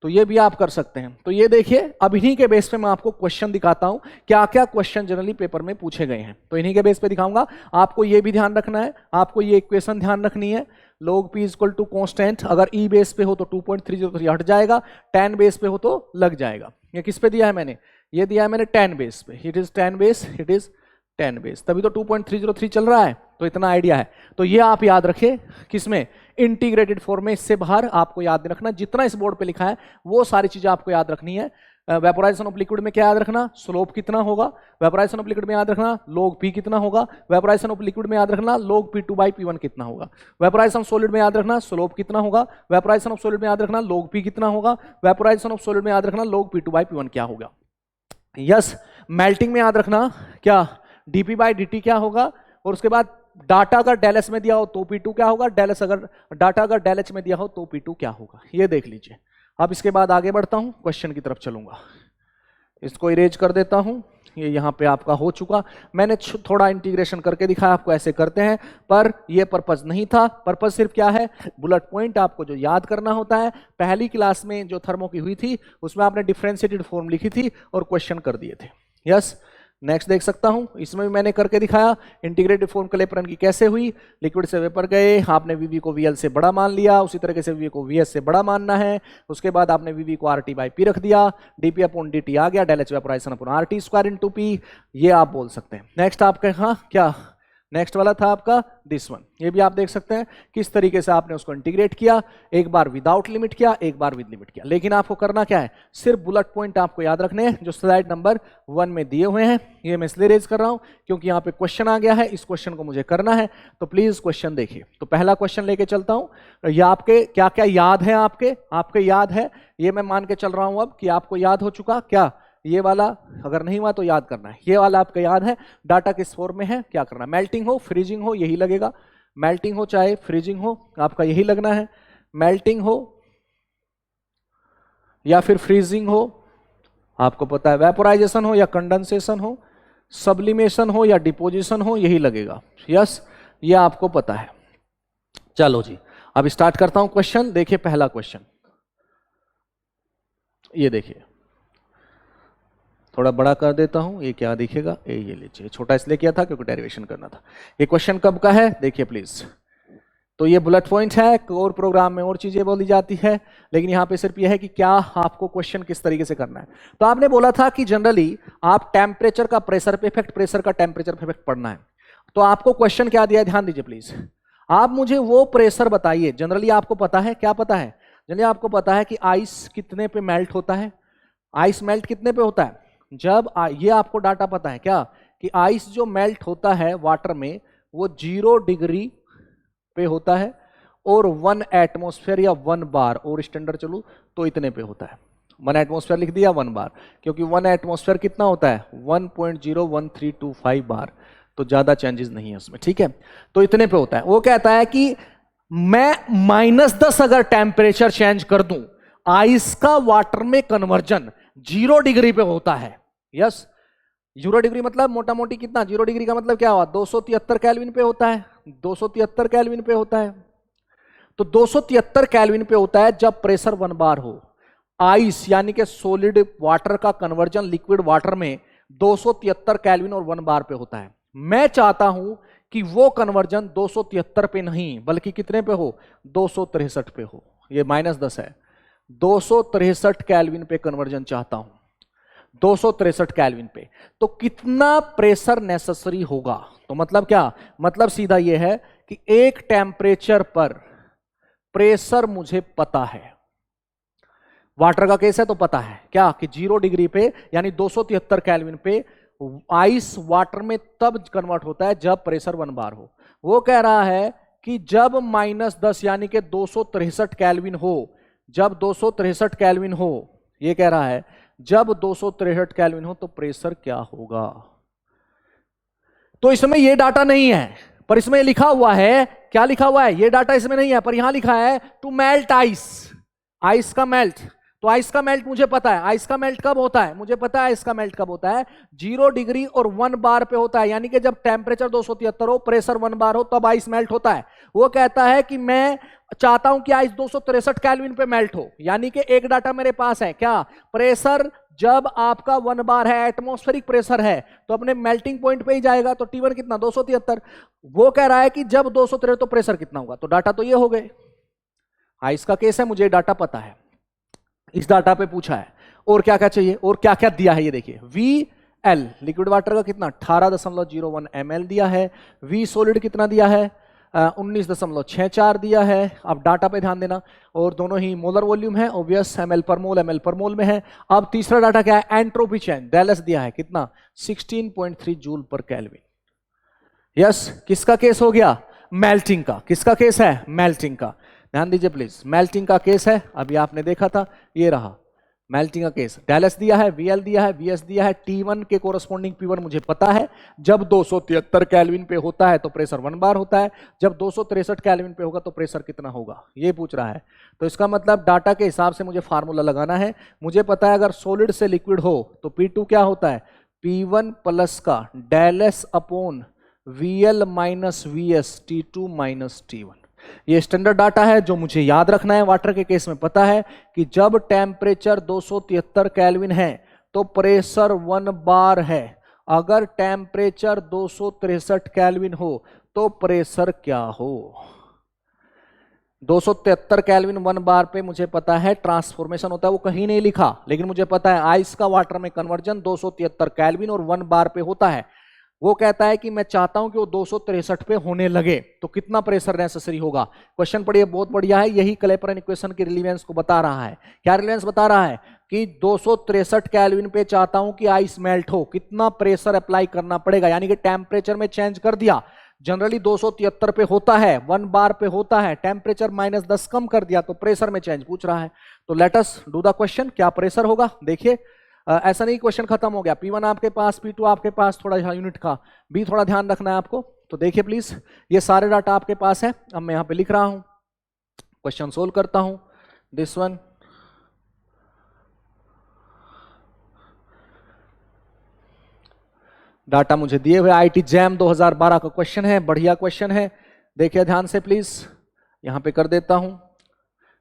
A: तो ये भी आप कर सकते हैं। तो ये देखिए, अब इन्हीं के बेस पे मैं आपको क्वेश्चन दिखाता हूं, क्या क्या क्वेश्चन जनरली पेपर में पूछे गए हैं। तो इन्हीं के बेस पे दिखाऊंगा। आपको ये भी ध्यान रखना है, आपको ये इक्वेशन ध्यान रखनी है। log p equal to constant, अगर e बेस पे हो तो 2.303 हट जाएगा, 10 बेस पे हो तो लग जाएगा। ये किस पे दिया है मैंने? ये दिया है मैंने 10 बेस पे। It is 10 base, it is 10 base, तभी तो 2.303 चल रहा है। तो इतना आइडिया है। तो ये आप याद रखें, किसमें? इंटीग्रेटेड फॉर्म में। इससे बाहर आपको याद नहीं रखना। जितना इस बोर्ड पे लिखा है वो सारी चीजें आपको याद रखनी है। वेपोराइजेशन ऑफ लिक्विड में क्या याद रखना? स्लोप कितना होगा। वेपोराइजेशन ऑफ लिक्विड में याद रखना log p कितना होगा। वेपोराइजेशन ऑफ लिक्विड में याद रखना log P2 बाई P1 कितना होगा। वेपोराइजेशन ऑफ सॉलिड में याद रखना स्लोप कितना होगा। वेपोराइजेशन ऑफ सॉलिड में याद रखना log p कितना होगा। वेपोराइजेशन ऑफ सॉलिड में याद रखना log P2 बाई P1 क्या होगा। यस, मेल्टिंग में याद रखना क्या? dp बाई dt क्या होगा। और उसके बाद डाटा अगर डेल एस में दिया हो तो P2 क्या होगा, डेल एस अगर डाटा अगर डेल एच में दिया हो तो P2 क्या होगा। ये देख लीजिए। अब इसके बाद आगे बढ़ता हूं, क्वेश्चन की तरफ चलूंगा। इसको इरेज कर देता हूं। ये यहां पे आपका हो चुका। मैंने थोड़ा इंटीग्रेशन करके दिखाया आपको, ऐसे करते हैं, पर ये पर्पस नहीं था। पर्पस सिर्फ क्या है? बुलेट पॉइंट आपको जो याद करना होता है। पहली क्लास में जो थर्मो की हुई थी उसमें आपने डिफरेंशिएटेड फॉर्म लिखी थी और क्वेश्चन कर दिए थे। यस, नेक्स्ट देख सकता हूं, इसमें भी मैंने करके दिखाया इंटीग्रेटेड फॉर्म कैलेपर्न की कैसे हुई। लिक्विड से वेपर गए, आपने वीवी को वीएल से बड़ा मान लिया, उसी तरीके से वीवी को वीएस से बड़ा मानना है। उसके बाद आपने वीवी को आरटी बाई पी रख दिया, डीपी अपॉन डीटी आ गया, del H vaporisation upon RT square into P. ये आप बोल सकते हैं। नेक्स्ट आपका हाँ क्या नेक्स्ट वाला था आपका दिस वन। ये भी आप देख सकते हैं किस तरीके से आपने उसको इंटीग्रेट किया। एक बार विदाउट लिमिट किया, एक बार विद लिमिट किया। लेकिन आपको करना क्या है? सिर्फ बुलेट पॉइंट आपको याद रखने हैं जो स्लाइड नंबर 1 में दिए हुए हैं। ये मैं इसलिए रेज कर रहा हूं क्योंकि यहाँ पे क्वेश्चन आ गया है, इस क्वेश्चन को मुझे करना है। तो प्लीज क्वेश्चन देखिए। तो पहला क्वेश्चन लेके चलता हूं। ये आपके क्या क्या याद है? आपके याद है, ये मैं मान के चल रहा हूं अब कि आपको याद हो चुका। क्या ये वाला अगर नहीं हुआ तो याद करना है। ये वाला आपका याद है। डाटा किस फॉर्म में है, क्या करना है? मेल्टिंग हो, फ्रीजिंग हो, यही लगेगा। मेल्टिंग हो चाहे फ्रीजिंग हो, आपका यही लगना है। मेल्टिंग हो या फिर फ्रीजिंग हो, आपको पता है। वेपोराइजेशन हो या कंडेंसेशन हो, सब्लिमेशन हो या डिपोजिशन हो, यही लगेगा। यस, ये आपको पता है। चलो जी, अब स्टार्ट करता हूं क्वेश्चन। देखिए पहला क्वेश्चन, ये देखिए, थोड़ा बड़ा कर देता हूं। ये क्या दिखेगा? ये लीजिए, छोटा इसलिए किया था क्योंकि डेरिवेशन करना था। ये क्वेश्चन कब का है देखिए प्लीज। तो ये बुलेट पॉइंट है। और प्रोग्राम में और चीजें बोली जाती है, लेकिन यहां पे सिर्फ ये है कि क्या आपको क्वेश्चन किस तरीके से करना है। तो आपने बोला था कि जनरली आप टेम्परेचर का प्रेशर पे इफेक्ट, प्रेशर का टेम्परेचर पे इफेक्ट पढ़ना है। तो आपको क्वेश्चन क्या दिया है, ध्यान दीजिए प्लीज। आप मुझे वो प्रेशर बताइए, जनरली आपको पता है, क्या पता है? जनरली आपको पता है कि आइस कितने पे मेल्ट होता है। आइस मेल्ट कितने पे होता है? जब ये आपको डाटा पता है क्या कि आइस जो मेल्ट होता है वाटर में वो 0 डिग्री पे होता है, और 1 एटमॉस्फेयर या 1 बार और स्टैंडर्ड चलू तो इतने पे होता है। 1 एटमॉस्फेयर लिख दिया 1 बार, क्योंकि 1 एटमॉस्फेयर कितना होता है 1.01325 बार, तो ज्यादा चेंजेस नहीं है उसमें, ठीक है। तो इतने पे होता है। वो कहता है कि मैं -10 अगर टेम्परेचर चेंज कर दूं, आइस का वाटर में कन्वर्जन 0 डिग्री पे होता है। यस, 0 डिग्री मतलब मोटा मोटी कितना, 0 डिग्री का मतलब क्या हुआ, 273 केल्विन पे होता है, 273 केल्विन पे होता है। तो 273 केल्विन पे होता है जब प्रेशर 1 बार हो। आइस यानी कि सॉलिड वाटर का कन्वर्जन लिक्विड वाटर में 273 केल्विन और 1 बार पे होता है। मैं चाहता हूं कि वो कन्वर्जन 273 पे नहीं बल्कि कितने पे हो, 263 पे हो। ये -10 है, 263 केल्विन पे कन्वर्जन चाहता हूं, 263 केल्विन पे। तो कितना प्रेशर नेसेसरी होगा, तो मतलब क्या, मतलब सीधा यह है कि एक टेम्परेचर पर प्रेशर मुझे पता है, वाटर का केस है तो पता है क्या कि 0 डिग्री पे यानी 273 केल्विन पे आइस वाटर में तब कन्वर्ट होता है जब प्रेशर 1 बार हो। वो कह रहा है कि जब -10 यानी कि 263 केल्विन हो, जब 263 केल्विन हो, ये कह रहा है जब 263 केल्विन हो तो प्रेशर क्या होगा। तो इसमें ये डाटा नहीं है, पर इसमें लिखा हुआ है, क्या लिखा हुआ है, ये डाटा इसमें नहीं है, पर यहां लिखा है टू मेल्ट आइस, आइस का मेल्ट। तो आइस का मेल्ट मुझे पता है, आइस का मेल्ट कब होता है, मुझे पता है आइस का मेल्ट कब होता है, 0 डिग्री और 1 बार पे होता है, यानी कि जब टेम्परेचर 273 हो, प्रेशर 1 बार हो, तब आइस मेल्ट होता है। वो कहता है कि मैं चाहता हूं कि आइस 263 केल्विन पे मेल्ट हो, यानी कि एक डाटा मेरे पास है क्या, प्रेशर जब आपका 1 बार है, एटमॉस्फेरिक प्रेशर है, तो अपने मेल्टिंग पॉइंट पे ही जाएगा, तो T1 कितना 273। वो कह रहा है कि जब 273 तो प्रेशर कितना होगा, तो डाटा तो ये हो गए, आइस का केस है, मुझे डाटा पता है, इस डाटा पे पूछा है। और क्या क्या चाहिए, और क्या क्या दिया है, ये देखिए VL लिक्विड वाटर का कितना 18.01 ml दिया है, V सॉलिड कितना दिया है 19.64 दिया है। अब डाटा पे ध्यान देना, और दोनों ही मोलर वॉल्यूम है, ऑब्वियस ml पर मोल में है। अब तीसरा डाटा क्या है, एंट्रोपी चेंज डेलस दिया है कितना 16.3 जूल पर केल्विन। यस, किसका केस हो गया, मेल्टिंग का। किसका केस है, मेल्टिंग का। ध्यान दीजिए प्लीज, मेल्टिंग का केस है, अभी आपने देखा था, ये रहा मेल्टिंग का केस। डेलस दिया है, VL दिया है, VS दिया है, T1 के कोरस्पॉन्डिंग P1 मुझे पता है, जब 273 केल्विन पे होता है तो प्रेशर 1 बार होता है, जब 263 केल्विन पे होगा तो प्रेशर कितना होगा, ये पूछ रहा है। तो इसका मतलब डाटा के हिसाब से मुझे फार्मूला लगाना है। मुझे पता है अगर सॉलिड से लिक्विड हो तो P2 क्या होता है, P1 प्लस का Dallas upon VL minus VS T2 minus T1। ये स्टैंडर्ड डाटा है जो मुझे याद रखना है। वाटर के केस में पता है कि जब टेम्परेचर 273 केल्विन है तो प्रेशर 1 बार है, अगर टेम्परेचर 263 केल्विन हो तो प्रेशर क्या हो। 273 केल्विन 1 बार पे मुझे पता है ट्रांसफॉर्मेशन होता है, वो कहीं नहीं लिखा, लेकिन मुझे पता है आइस का वाटर में कन्वर्जन 273 केल्विन और 1 बार पे होता है। वो कहता है कि मैं चाहता हूं कि वो 263 पे होने लगे, तो कितना प्रेशर नेसेसरी होगा। क्वेश्चन पढ़िए, बहुत बढ़िया है, यही क्लेपरन इक्वेशन की रिलेवेंस को बता रहा है। क्या रिलेवेंस बता रहा है कि 263 केल्विन पे चाहता हूं कि आइस मेल्ट हो, कितना प्रेशर अप्लाई करना पड़ेगा, यानी कि टेम्परेचर में चेंज कर दिया। जनरली 273 पे होता है, 1 बार पे होता है, टेम्परेचर -10 कम कर दिया तो प्रेशर में चेंज पूछ रहा है। तो let us do the question, क्या प्रेशर होगा। देखिए ऐसा नहीं क्वेश्चन खत्म हो गया, P1 आपके पास, P2 आपके पास, थोड़ा यूनिट का भी थोड़ा ध्यान रखना है आपको। तो देखिए प्लीज, ये सारे डाटा आपके पास है। अब मैं यहां पे लिख रहा हूं, क्वेश्चन सोल्व करता हूं। दिस वन डाटा मुझे दिए हुए IIT जैम 2012 का क्वेश्चन है, बढ़िया क्वेश्चन है, देखिए ध्यान से प्लीज। यहां पे कर देता हूं,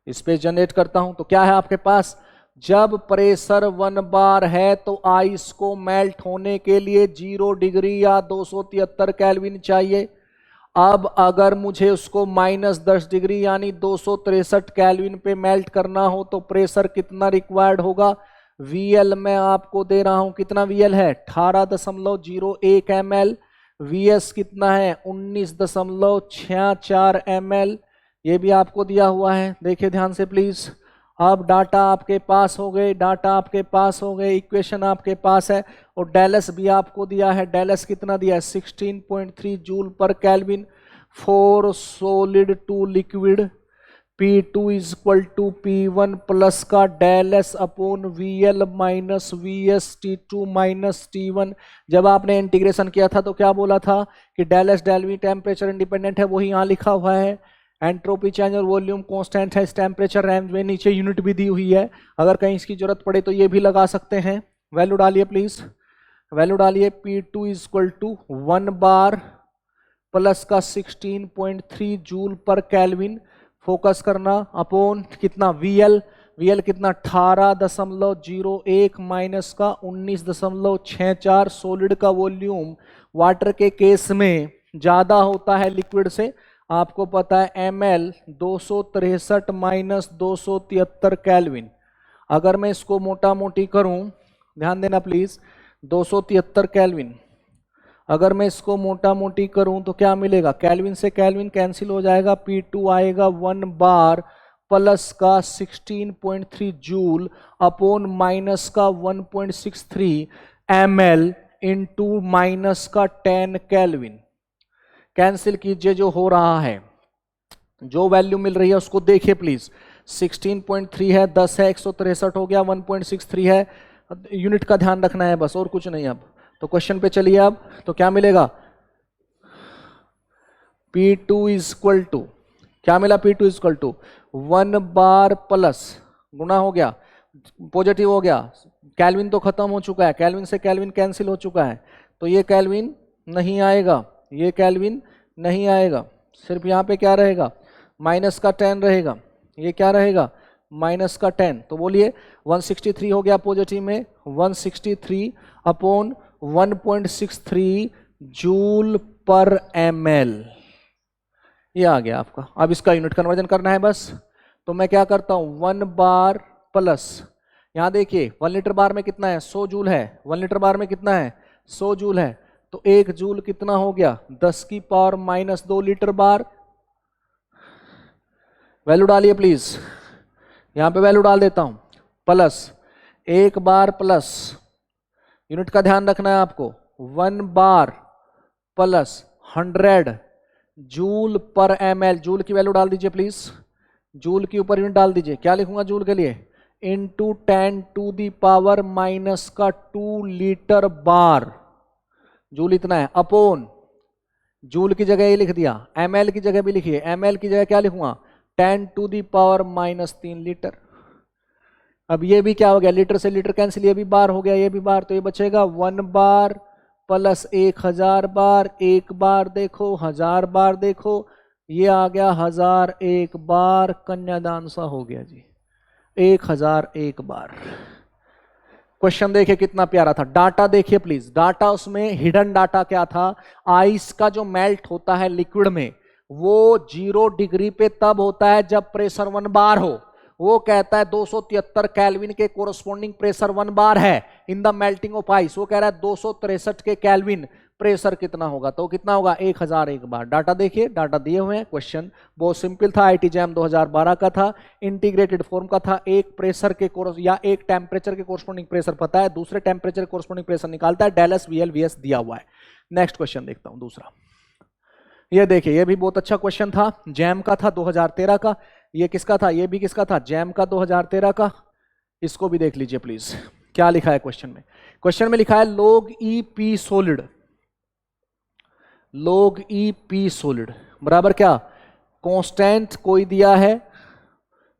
A: स्पेस जनरेट करता हूं। तो क्या है आपके पास, जब प्रेशर 1 बार है तो आइस को मेल्ट होने के लिए 0 डिग्री या 273 केल्विन चाहिए। अब अगर मुझे उसको -10 डिग्री यानी 263 केल्विन पे मेल्ट करना हो तो प्रेशर कितना रिक्वायर्ड होगा। VL मैं आपको दे रहा हूं, कितना VL है 18.01 ml, VS कितना है 19.64 ml, ये भी आपको दिया हुआ है, देखिए ध्यान से प्लीज। अब डाटा आपके पास हो गए, डाटा आपके पास हो गए, इक्वेशन आपके पास है, और डेलस भी आपको दिया है। डेलस कितना दिया है 16.3 joule per kelvin for solid to liquid, P2 is equal to P1 plus का del S upon VL minus VS T2 minus T1। जब आपने इंटीग्रेशन किया था तो क्या बोला था कि del S del V temperature independent है, वही यहाँ लिखा हुआ है। एंट्रोपी चेंज और वॉल्यूम कांस्टेंट है इस टेम्परेचर रेंज में, नीचे यूनिट भी दी हुई है, अगर कहीं इसकी जरूरत पड़े तो ये भी लगा सकते हैं। वैल्यू डालिए प्लीज, वैल्यू डालिए। P2 is equal to 1 bar plus का 16.3 जूल पर केल्विन, फोकस करना, अपॉन कितना VL, VL कितना 18.01 माइनस का 19.64। सॉलिड का वॉल्यूम वाटर के केस में ज्यादा होता है लिक्विड से, आपको पता है ml 263 माइनस 273 केल्विन। अगर मैं इसको मोटा मोटी करूं, ध्यान देना प्लीज, 273 केल्विन, अगर मैं इसको मोटा मोटी करूं तो क्या मिलेगा, केल्विन से केल्विन कैंसिल हो जाएगा, P2 आएगा 1 बार प्लस का 16.3 जूल अपॉन माइनस का 1.63 ml इंटू माइनस का 10 केल्विन। कैंसिल कीजिए जो हो रहा है, जो वैल्यू मिल रही है उसको देखिए प्लीज। 16.3 है, 10 है, 163 हो गया, 1.63 है, यूनिट का ध्यान रखना है बस, और कुछ नहीं। अब तो क्वेश्चन पे चलिए। अब तो क्या मिलेगा, P2 इज इक्वल टू, क्या मिला, P2 is equal to 1 bar plus, गुना हो गया, पॉजिटिव हो गया, केल्विन तो खत्म हो चुका है, केल्विन से केल्विन कैंसिल हो चुका है, तो ये केल्विन नहीं आएगा, ये केल्विन नहीं आएगा, सिर्फ यहाँ पे क्या रहेगा, माइनस का 10 रहेगा, ये क्या रहेगा, माइनस का 10। तो बोलिए 163 हो गया पॉजिटिव में, 163 अपॉन 1.63 जूल पर ml, ये आ गया आपका। अब इसका यूनिट कन्वर्जन करना है बस, तो मैं क्या करता हूं, 1 बार प्लस, यहां देखिए 1 लीटर बार में कितना है, 100 जूल है, 1 लीटर बार में कितना है, 100 जूल है, तो 1 जूल कितना हो गया, 10 की पावर माइनस 2 लीटर बार। वैल्यू डालिए प्लीज, यहां पे वैल्यू डाल देता हूं, प्लस 1 बार प्लस, यूनिट का ध्यान रखना है आपको, 1 bar plus 100 joule per ml, जूल की वैल्यू डाल दीजिए प्लीज, जूल के ऊपर यूनिट डाल दीजिए, क्या लिखूंगा जूल के लिए, into 10 to the power minus का 2 लीटर बार, जूल इतना है, अपॉन, जूल की जगह ये लिख दिया, ml की जगह भी लिखिए, ml की जगह क्या लिखूंगा, 10 to the power minus 3 litre. अब ये भी क्या हो गया, लीटर से लीटर कैंसिल, ये भी बार हो गया, ये भी बार, तो ये बचेगा 1 बार प्लस 1000 बार, 1 बार देखो, 1000 बार देखो, ये आ गया 1001 बार, कन्यादान सा हो गया जी, 1001 बार। क्वेश्चन देखिए कितना प्यारा था, डाटा देखिए प्लीज, डाटा उसमें हिडन डाटा क्या था, आइस का जो मेल्ट होता है लिक्विड में वो 0 डिग्री पे तब होता है जब प्रेशर 1 बार हो, वो कहता है 273 केल्विन के कोरस्पोंडिंग प्रेशर 1 बार है in the melting of ice, वो कह रहा है 263 के केल्विन प्रेशर कितना होगा, तो कितना होगा, 1001 बार। डाटा देखिए, डाटा दिए हुए हैं, क्वेश्चन बहुत सिंपल था, आईटी जैम 2012 का था, इंटीग्रेटेड फॉर्म का था, एक प्रेशर के या एक टेम्परेचर के कोरस्पोंडिंग प्रेशर पता है, दूसरे टेम्परेचर के कोरस्पोंडिंग प्रेशर निकालता है, डेल एस VL VS दिया हुआ है। नेक्स्ट क्वेश्चन देखता हूं, दूसरा, ये देखिए, ये भी बहुत अच्छा क्वेश्चन था, जैम का था 2013 का, ये किसका था, ये भी किसका था, जैम का 2013 का, इसको भी देख लीजिए प्लीज, क्या लिखा है क्वेश्चन में। क्वेश्चन में लिखा है log EP solid, log EP solid बराबर क्या, कांस्टेंट कोई दिया है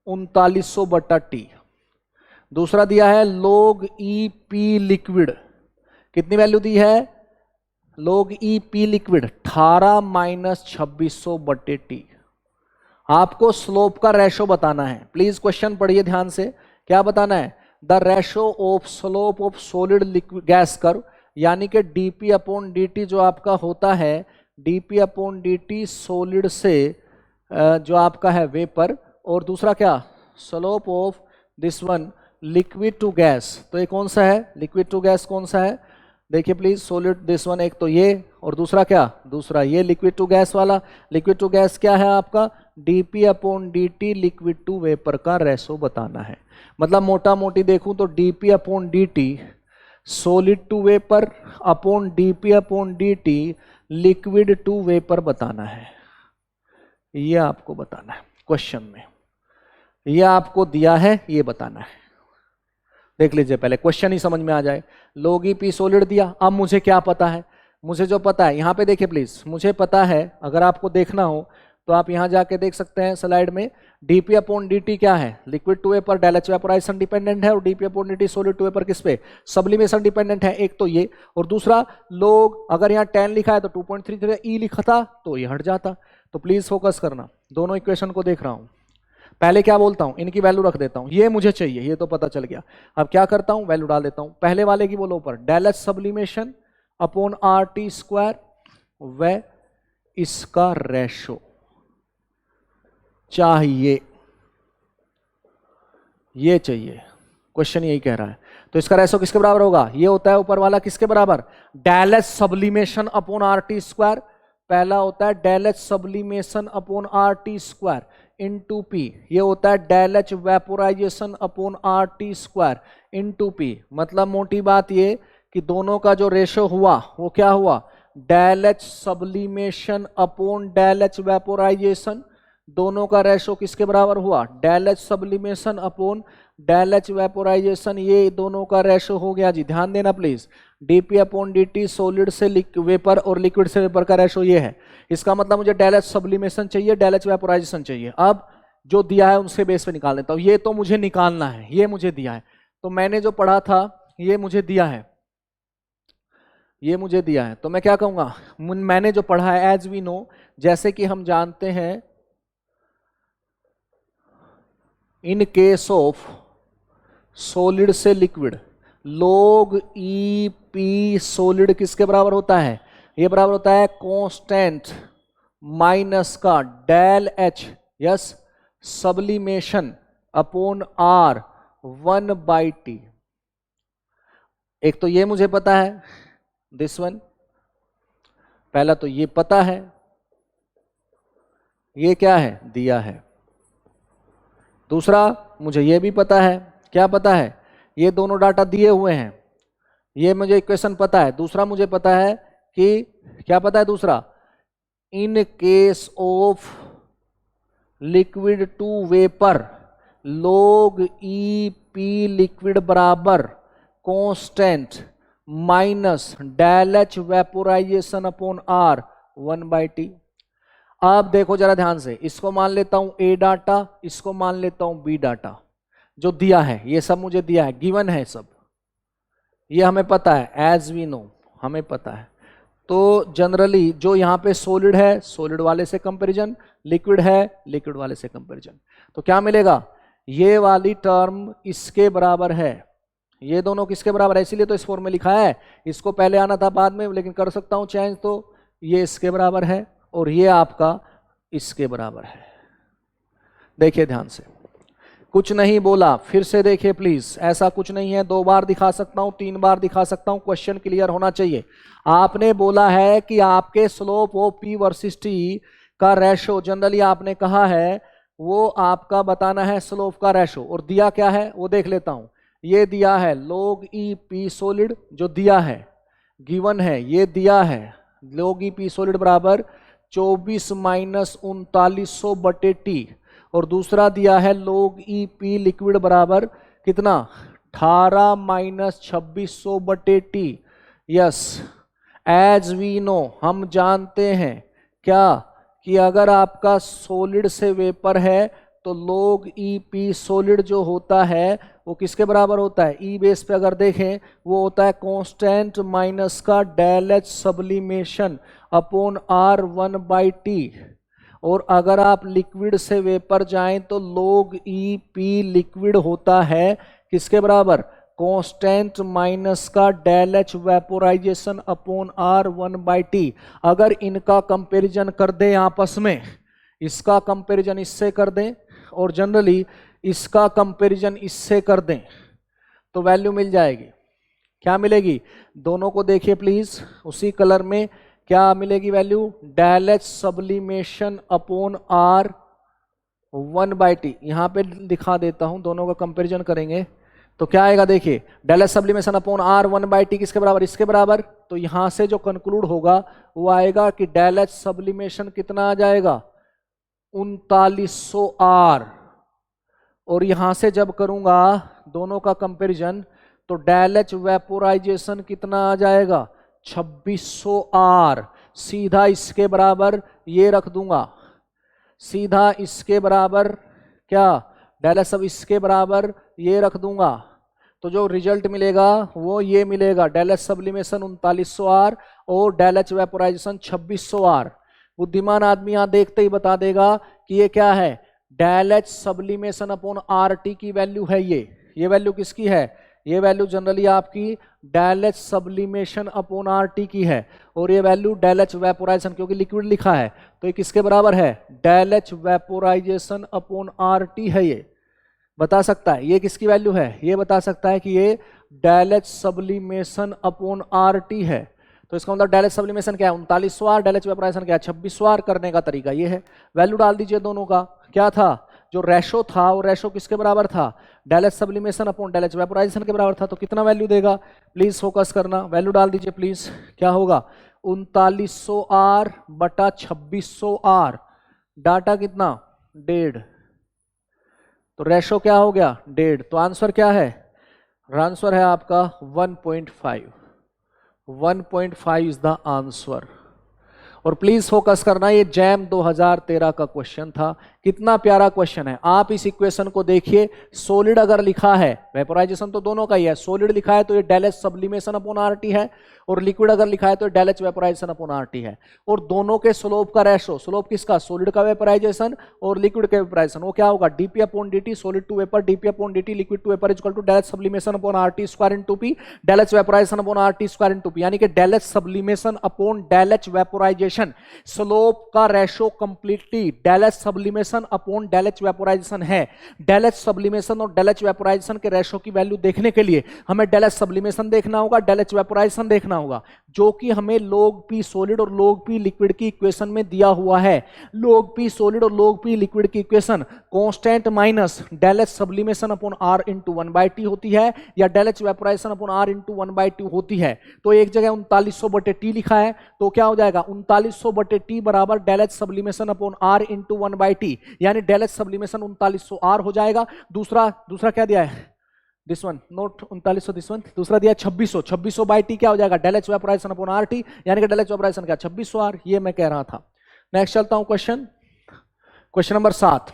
A: 3900/T, दूसरा दिया है log EP लिक्विड, कितनी वैल्यू दी है, log EP liquid 18 minus 2600/T। आपको स्लोप का रेशो बताना है, प्लीज क्वेश्चन पढ़िए ध्यान से, क्या बताना है, the ratio of slope of solid liquid gas curve, यानी कि dP/dt जो आपका होता है, dP/dt सॉलिड से जो आपका है वेपर, और दूसरा क्या, slope of this one liquid to gas, तो ये कौन सा है, लिक्विड टू गैस कौन सा है, देखिए प्लीज, सॉलिड दिस वन, एक तो ये, और दूसरा क्या, दूसरा ये लिक्विड टू गैस वाला। लिक्विड टू गैस क्या है आपका, dP/dt लिक्विड टू वेपर का रेशो बताना है, मतलब मोटा मोटी देखूं तो dP/dt solid to vapour upon dP/dt liquid to vapour बताना है, ये आपको बताना है क्वेश्चन में। ये आपको दिया है, ये बताना है। देख लीजिए, पहले क्वेश्चन ही समझ में आ जाए। log EP सॉलिड दिया, अब मुझे क्या पता है? मुझे जो पता है, यहां पे देखिए प्लीज, मुझे पता है, अगर आपको देखना हो तो आप यहां जाके देख सकते हैं स्लाइड में, dp अपॉन dt क्या है? Liquid to vapour del H vaporisation dependent है, और dp upon dt solid to vapour किस पे? सब्लिमेशन डिपेंडेंट है। एक तो ये, और दूसरा लोग, अगर यहाँ 10 लिखा है तो 2.33 ई लिखा था तो ये हट जाता। तो प्लीज फोकस करना, दोनों इक्वेशन को देख रहा हूं। पहले क्या बोलता हूं, इनकी वैल्यू रख देता हूं, ये मुझे चाहिए, ये तो पता चल गया। अब क्या करता हूं, वैल्यू डाल देता हूं। पहले वाले की बोलो ऊपर, del H sublimation upon R T square व इसका रेशो चाहिए, ये चाहिए, क्वेश्चन यही कह रहा है। तो इसका रेशो किसके बराबर होगा? ये होता है ऊपर वाला किसके बराबर? Del H sublimation upon R T square. पहला होता है del H sublimation upon R T square into P, ये होता है del H vaporisation upon R T square into P. मतलब मोटी बात ये कि दोनों का जो रेशो हुआ वो क्या हुआ? Del H sublimation upon del H vaporisation. दोनों का रेशो किसके बराबर हुआ? Del H sublimation upon del H vaporisation. ये दोनों का रेशो हो गया जी, ध्यान देना please. dp upon dt solid से वेपर और लिक्विड से वेपर का रेशो ये है। इसका मतलब मुझे डेल एच सब्लिमेशन चाहिए, डेल एच वेपोराइजेशन चाहिए। अब जो दिया है उसके बेस पे निकाल देता हूं। ये तो मुझे निकालना है, ये मुझे दिया है, तो मैंने जो पढ़ा था ये मुझे दिया है, ये मुझे दिया है, तो मैं क्या कहूंगा, मैंने जो पढ़ा है, एज वी नो, जैसे कि हम जानते हैं, इन केस ऑफ सॉलिड से लिक्विड log EP सॉलिड किसके बराबर होता है? ये बराबर होता है कांस्टेंट माइनस का del H, yes, sublimation upon R 1/t। एक तो ये मुझे पता है, दिस वन, पहला तो ये पता है, ये क्या है? दिया है। दूसरा मुझे ये भी पता है, क्या पता है? ये दोनों डाटा दिए हुए हैं, ये मुझे इक्वेशन पता है। दूसरा मुझे पता है कि क्या पता है दूसरा? In case of liquid to vapour log EP लिक्विड बराबर constant minus del H vaporisation upon R 1/t। अब देखो जरा ध्यान से, इसको मान लेता हूं A डाटा, इसको मान लेता हूं B डाटा। जो दिया है ये सब मुझे दिया है, गिवन है सब, ये हमें पता है, एज वी नो, हमें पता है। तो जनरली जो यहाँ पे सॉलिड है, सॉलिड वाले से कंपैरिजन, लिक्विड है, लिक्विड वाले से कंपैरिजन, तो क्या मिलेगा? ये वाली टर्म इसके बराबर है, ये दोनों किसके बराबर है? इसीलिए तो इस फॉर्म में लिखा है, इसको पहले आना था बाद में, लेकिन कर सकता हूं चेंज। तो ये इसके बराबर है और ये आपका इसके बराबर है। देखिए ध्यान से, कुछ नहीं बोला, फिर से देखिए प्लीज, ऐसा कुछ नहीं है, 2 बार दिखा सकता हूं, 3 बार दिखा सकता हूं, क्वेश्चन क्लियर होना चाहिए। आपने बोला है कि आपके slope of P versus T का रेशो, जनरली आपने कहा है वो आपका बताना है स्लोप का रेशो, और दिया क्या है वो देख लेता हूं। ये दिया है log EP सॉलिड, जो दिया है, गिवन है, ये दिया है log EP सॉलिड बराबर 24 माइनस 3900/t, और दूसरा दिया है log EP लिक्विड बराबर कितना? 18 minus 2600/t। Yes, as we know, हम जानते हैं क्या, कि अगर आपका सॉलिड से वेपर है तो log EP सॉलिड जो होता है वो किसके बराबर होता है? ई बेस पे अगर देखें वो होता है कांस्टेंट माइनस का del H sublimation upon R 1/t। और अगर आप लिक्विड से वेपर जाएं तो log EP लिक्विड होता है किसके बराबर? कांस्टेंट माइनस का del H vaporisation upon R 1/t। अगर इनका कंपैरिजन कर दें आपस में, इसका कंपैरिजन इससे कर दें और जनरली इसका कंपैरिजन इससे कर दें, तो वैल्यू मिल जाएगी। क्या मिलेगी? दोनों को देखिए प्लीज, उसी कलर में क्या मिलेगी value? Del H sublimation upon R 1/t। यहां पे दिखा देता हूं, दोनों का कंपैरिजन करेंगे तो क्या आएगा? देखिए, del H sublimation upon R 1/t किसके बराबर? इसके बराबर। तो यहां से जो कंक्लूड होगा वो आएगा कि डेल एच सब्लिमेशन कितना आ जाएगा? 3900 आर और यहां से जब करूंगा दोनों का कंपैरिजन तो डेल एच वेपोराइजेशन कितना आ जाएगा 2600 आर। सीधा इसके बराबर ये रख दूंगा, सीधा इसके बराबर क्या डेल एच, सब इसके बराबर ये रख दूंगा तो जो रिजल्ट मिलेगा वो ये मिलेगा, डेल एच सब्लिमेशन 3900 आर और डेल एच वेपोराइजेशन 2600 आर। बुद्धिमान आदमी यहां देखते ही बता देगा कि ये क्या है, del H sublimation upon R T की वैल्यू है ये वैल्यू किसकी है, ये वैल्यू जनरली आपकी del H sublimation upon R T की है और ये वैल्यू डेल एच वेपोराइजेशन, क्योंकि लिक्विड लिखा है तो ये किसके बराबर है, del H vaporisation upon R T है। ये बता सकता है ये किसकी वैल्यू है, ये बता सकता है कि ये del H sublimation upon R T है। तो इसका मतलब डेल एच सब्लिमेशन क्या है 3900 आर, डेल एच वेपोराइजेशन क्या है 2600 आर। करने का तरीका ये है, वैल्यू डाल दीजिए दोनों का। क्या था, जो रेशो था वो रेशो किसके बराबर था, del H sublimation upon del H vaporisation के बराबर था। तो कितना वैल्यू देगा, प्लीज फोकस करना, वैल्यू डाल दीजिए प्लीज। क्या होगा 3900 आर बटा 2600 आर, डाटा कितना 1.5, तो रेशो क्या हो गया 1.5। तो आंसर क्या है, आंसर है आपका 1.5, 1.5 इज द आंसर। और प्लीज फोकस करना, ये जैम 2013 का क्वेश्चन था। कितना प्यारा क्वेश्चन है, आप इस इक्वेशन को देखिए। सोलिड अगर लिखा है, वेपोराइजेशन तो दोनों का ही है, सोलिड लिखा है तो ये del H sublimation upon RT है और लिक्विड अगर लिखा है तो del H vaporisation upon RT है। और दोनों के स्लोप का रेशो, स्लोप किसका, सोलिड का वेपोराइजेशन और लिक्विड का वेपोराइजेशन, वो क्या होगा DP upon DT, solid to vapour DP upon DT, liquid to vapour equal to del H sublimation upon RT square into P, del H vaporisation upon RT square into P. यानी कि del H sublimation upon del H vaporisation, slope का ratio completely del H sublimation upon del H vaporisation है। Del H sublimation और del H vaporisation के ratio की value देखने के लिए हमें डेल एच सब्लिमेशन देखना होगा, डेल एच वेपोराइजेशन देखना होगा, जो कि हमें log p सॉलिड और log p लिक्विड की इक्वेशन में दिया हुआ है। log p सॉलिड और log p लिक्विड की equation constant minus del H sublimation upon r into 1/t होती है या del H vaporisation upon r into 1/2 होती है। तो एक जगह 3900 बटे टी लिखा है तो क्या हो जाएगा 3900 बटे टी बराबर del H sublimation upon r into 1/t, यानी डेल एच सब्लिमेशन 3900 r हो जाएगा। दूसरा क्या दिया है, this one note 3900, this one दूसरा दिया 2600, 2600 बाई टी क्या हो जाएगा del H vaporisation upon R T, यानी कि डेल एच वेपोराइजेशन क्या 2600 आर। ये मैं कह रहा था। नेक्स्ट चलता हूं क्वेश्चन नंबर 7।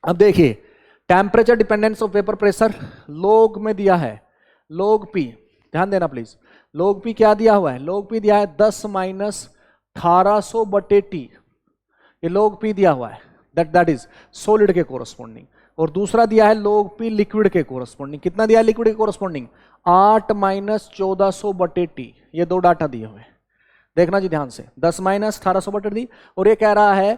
A: अब देखिए, temperature dependence of vapour pressure लोग में दिया है, लोग पी, ध्यान देना प्लीज, लोग पी क्या दिया हुआ है, लोग पी दिया है 10 माइनस 1800 बटे टी, ये लोग पी दिया हुआ है, दैट इज सॉलिड के कोरस्पॉन्डिंग। और दूसरा दिया है लोग पी लिक्विड के कोरस्पॉन्डिंग, कितना दिया है लिक्विड के कोरस्पॉन्डिंग 8 माइनस 1400 बटे टी। ये दो डाटा दिए हुए, देखना जी ध्यान से, 10 माइनस 1800 बटे टी। और ये कह रहा है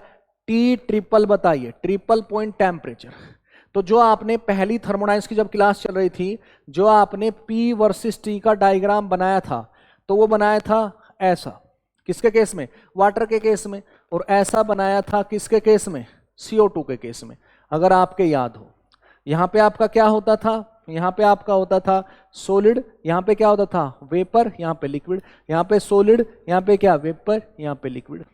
A: टी ट्रिपल बताइए, ट्रिपल पॉइंट टेम्परेचर। तो जो आपने पहली थर्मोडाइनमिक्स की जब क्लास चल रही थी, जो आपने पी वर्सेस टी का डायग्राम बनाया था, तो वो बनाया था ऐसा, किसके केस में, वाटर के केस में, और ऐसा बनाया था किसके केस में, CO2 के केस में, अगर आपके याद हो। यहां पे आपका क्या होता था, यहां पे आपका होता था सॉलिड, यहां पे क्या होता था वेपर, यहां पे लिक्विड, यहां पे सॉलिड, यहां पे क्या वेपर, यहां पे लिक्विड।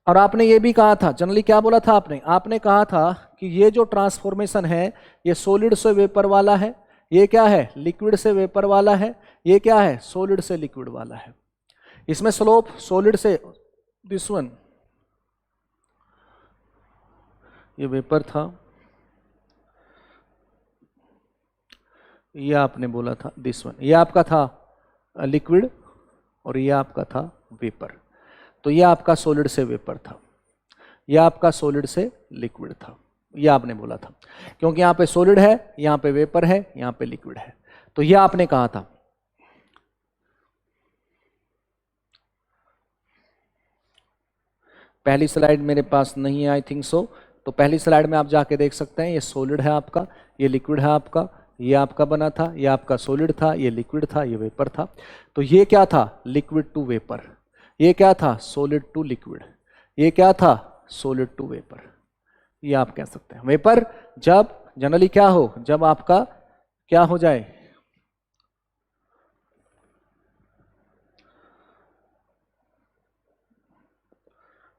A: और आपने ये भी कहा था, जनरली क्या बोला था आपने कहा था कि ये जो ट्रांसफॉर्मेशन है ये सॉलिड से वेपर वाला है, ये क्या है लिक्विड से वेपर वाला है, ये क्या है सॉलिड से लिक्विड वाला है। इसमें स्लोप सॉलिड से, दिस वन ये वेपर था, ये आपने बोला था दिस वन, ये आपका था लिक्विड और ये आपका था वेपर। तो ये आपका सॉलिड से वेपर था, ये आपका सॉलिड से लिक्विड था, ये आपने बोला था, क्योंकि यहां पे सॉलिड है, यहां पे वेपर है, यहां पे लिक्विड है। तो ये आपने कहा था। पहली स्लाइड मेरे पास नहीं है आई थिंक सो, तो पहली स्लाइड में आप जाके देख सकते हैं, ये सॉलिड है आपका, ये लिक्विड है आपका, ये आपका बना था, ये आपका सॉलिड था, ये लिक्विड था, ये वेपर था। तो ये क्या था लिक्विड टू वेपर, ये क्या था सॉलिड टू लिक्विड, ये क्या था सॉलिड टू वेपर। ये आप कह सकते हैं वेपर जब जनरली क्या हो, जब आपका क्या हो जाए,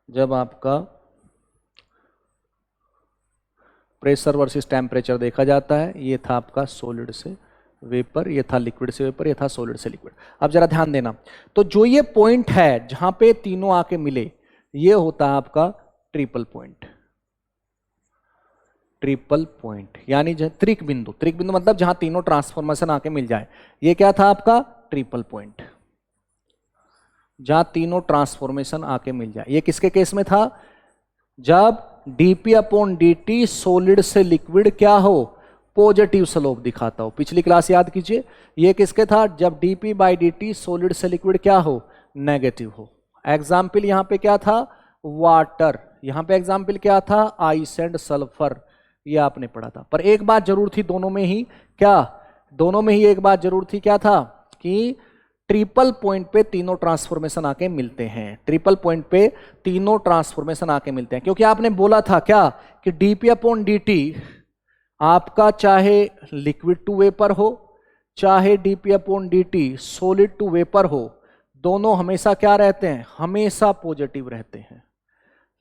A: जब आपका प्रेशर वर्सेस टेम्परेचर देखा जाता है। ये था आपका सॉलिड से वेपर, ये था लिक्विड से वेपर, ये था सॉलिड से लिक्विड। अब जरा ध्यान देना, तो जो ये पॉइंट है जहां पे तीनों आके मिले, ये होता है आपका ट्रिपल पॉइंट। ट्रिपल पॉइंट यानी त्रिक बिंदु, त्रिक बिंदु मतलब जहां तीनों ट्रांसफॉर्मेशन आके मिल जाए। ये क्या था आपका ट्रिपल पॉइंट, जहां तीनों ट्रांसफॉर्मेशन आके मिल जाए। ये किसके केस में था? जब dp अपॉन dt सॉलिड से लिक्विड क्या हो, पॉजिटिव स्लोप दिखाता हो। पिछली क्लास याद कीजिए, ये किसके था? जब dp बाई dt सॉलिड से लिक्विड क्या हो, नेगेटिव हो। एग्जाम्पल यहां पे क्या था? वाटर। यहां पे एग्जाम्पल क्या था? Ice and sulphur. ये आपने पढ़ा था। पर एक बात जरूर थी दोनों में ही, क्या? दोनों में ही एक बात जरूर थी, क्या था? कि ट्रिपल पॉइंट पे तीनों ट्रांसफॉर्मेशन आके मिलते हैं। ट्रिपल पॉइंट पे तीनों ट्रांसफॉर्मेशन आके मिलते हैं, क्योंकि आपने बोला था क्या कि dp अपॉन dt आपका चाहे लिक्विड टू वेपर हो, चाहे dp upon dt solid to vapour हो, दोनों हमेशा क्या रहते हैं? हमेशा पॉजिटिव रहते हैं।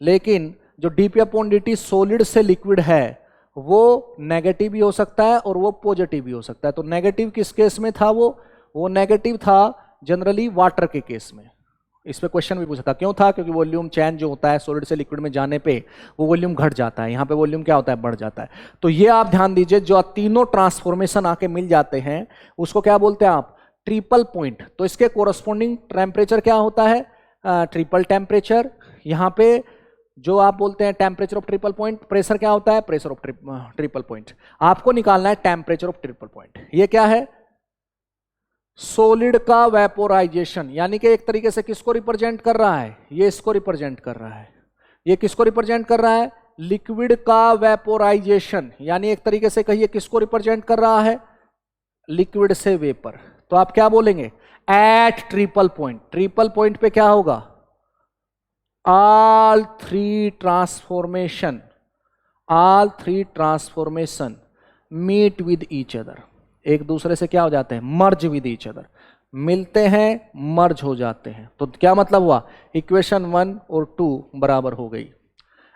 A: लेकिन जो dp अपॉन dt सॉलिड से लिक्विड है वो नेगेटिव भी हो सकता है और वो पॉजिटिव भी हो सकता है। तो नेगेटिव किस केस में था? वो नेगेटिव था जनरली वाटर के केस में। इस पे क्वेश्चन भी पूछा था, क्यों था? क्योंकि वॉल्यूम चेंज जो होता है सॉलिड से लिक्विड में जाने पे वो वॉल्यूम घट जाता है, यहाँ पे वॉल्यूम क्या होता है? बढ़ जाता है। तो ये आप ध्यान दीजिए, जो तीनों ट्रांसफॉर्मेशन आके मिल जाते हैं उसको क्या बोलते हैं आप? Triple point. तो इसके कोरस्पॉन्डिंग टेम्परेचर क्या होता है? Triple temperature. यहाँ पे जो आप बोलते हैं temperature of triple point, pressure क्या होता है? Pressure of triple point. आपको निकालना है टेम्परेचर ऑफ ट्रिपल पॉइंट। ये क्या है? सॉलिड का वेपोराइजेशन, यानी कि एक तरीके से किसको रिप्रेजेंट कर रहा है? ये इसको रिप्रेजेंट कर रहा है। ये किसको रिप्रेजेंट कर रहा है? लिक्विड का वेपोराइजेशन, यानी एक तरीके से कहिए किसको रिप्रेजेंट कर रहा है? लिक्विड से वेपर। तो आप क्या बोलेंगे? At triple point. Triple point पे क्या होगा? all three transformation meet with each other। एक दूसरे से क्या हो जाते हैं? Merge with each other. मिलते हैं, मर्ज हो जाते हैं। तो क्या मतलब हुआ? इक्वेशन 1 और 2 बराबर हो गई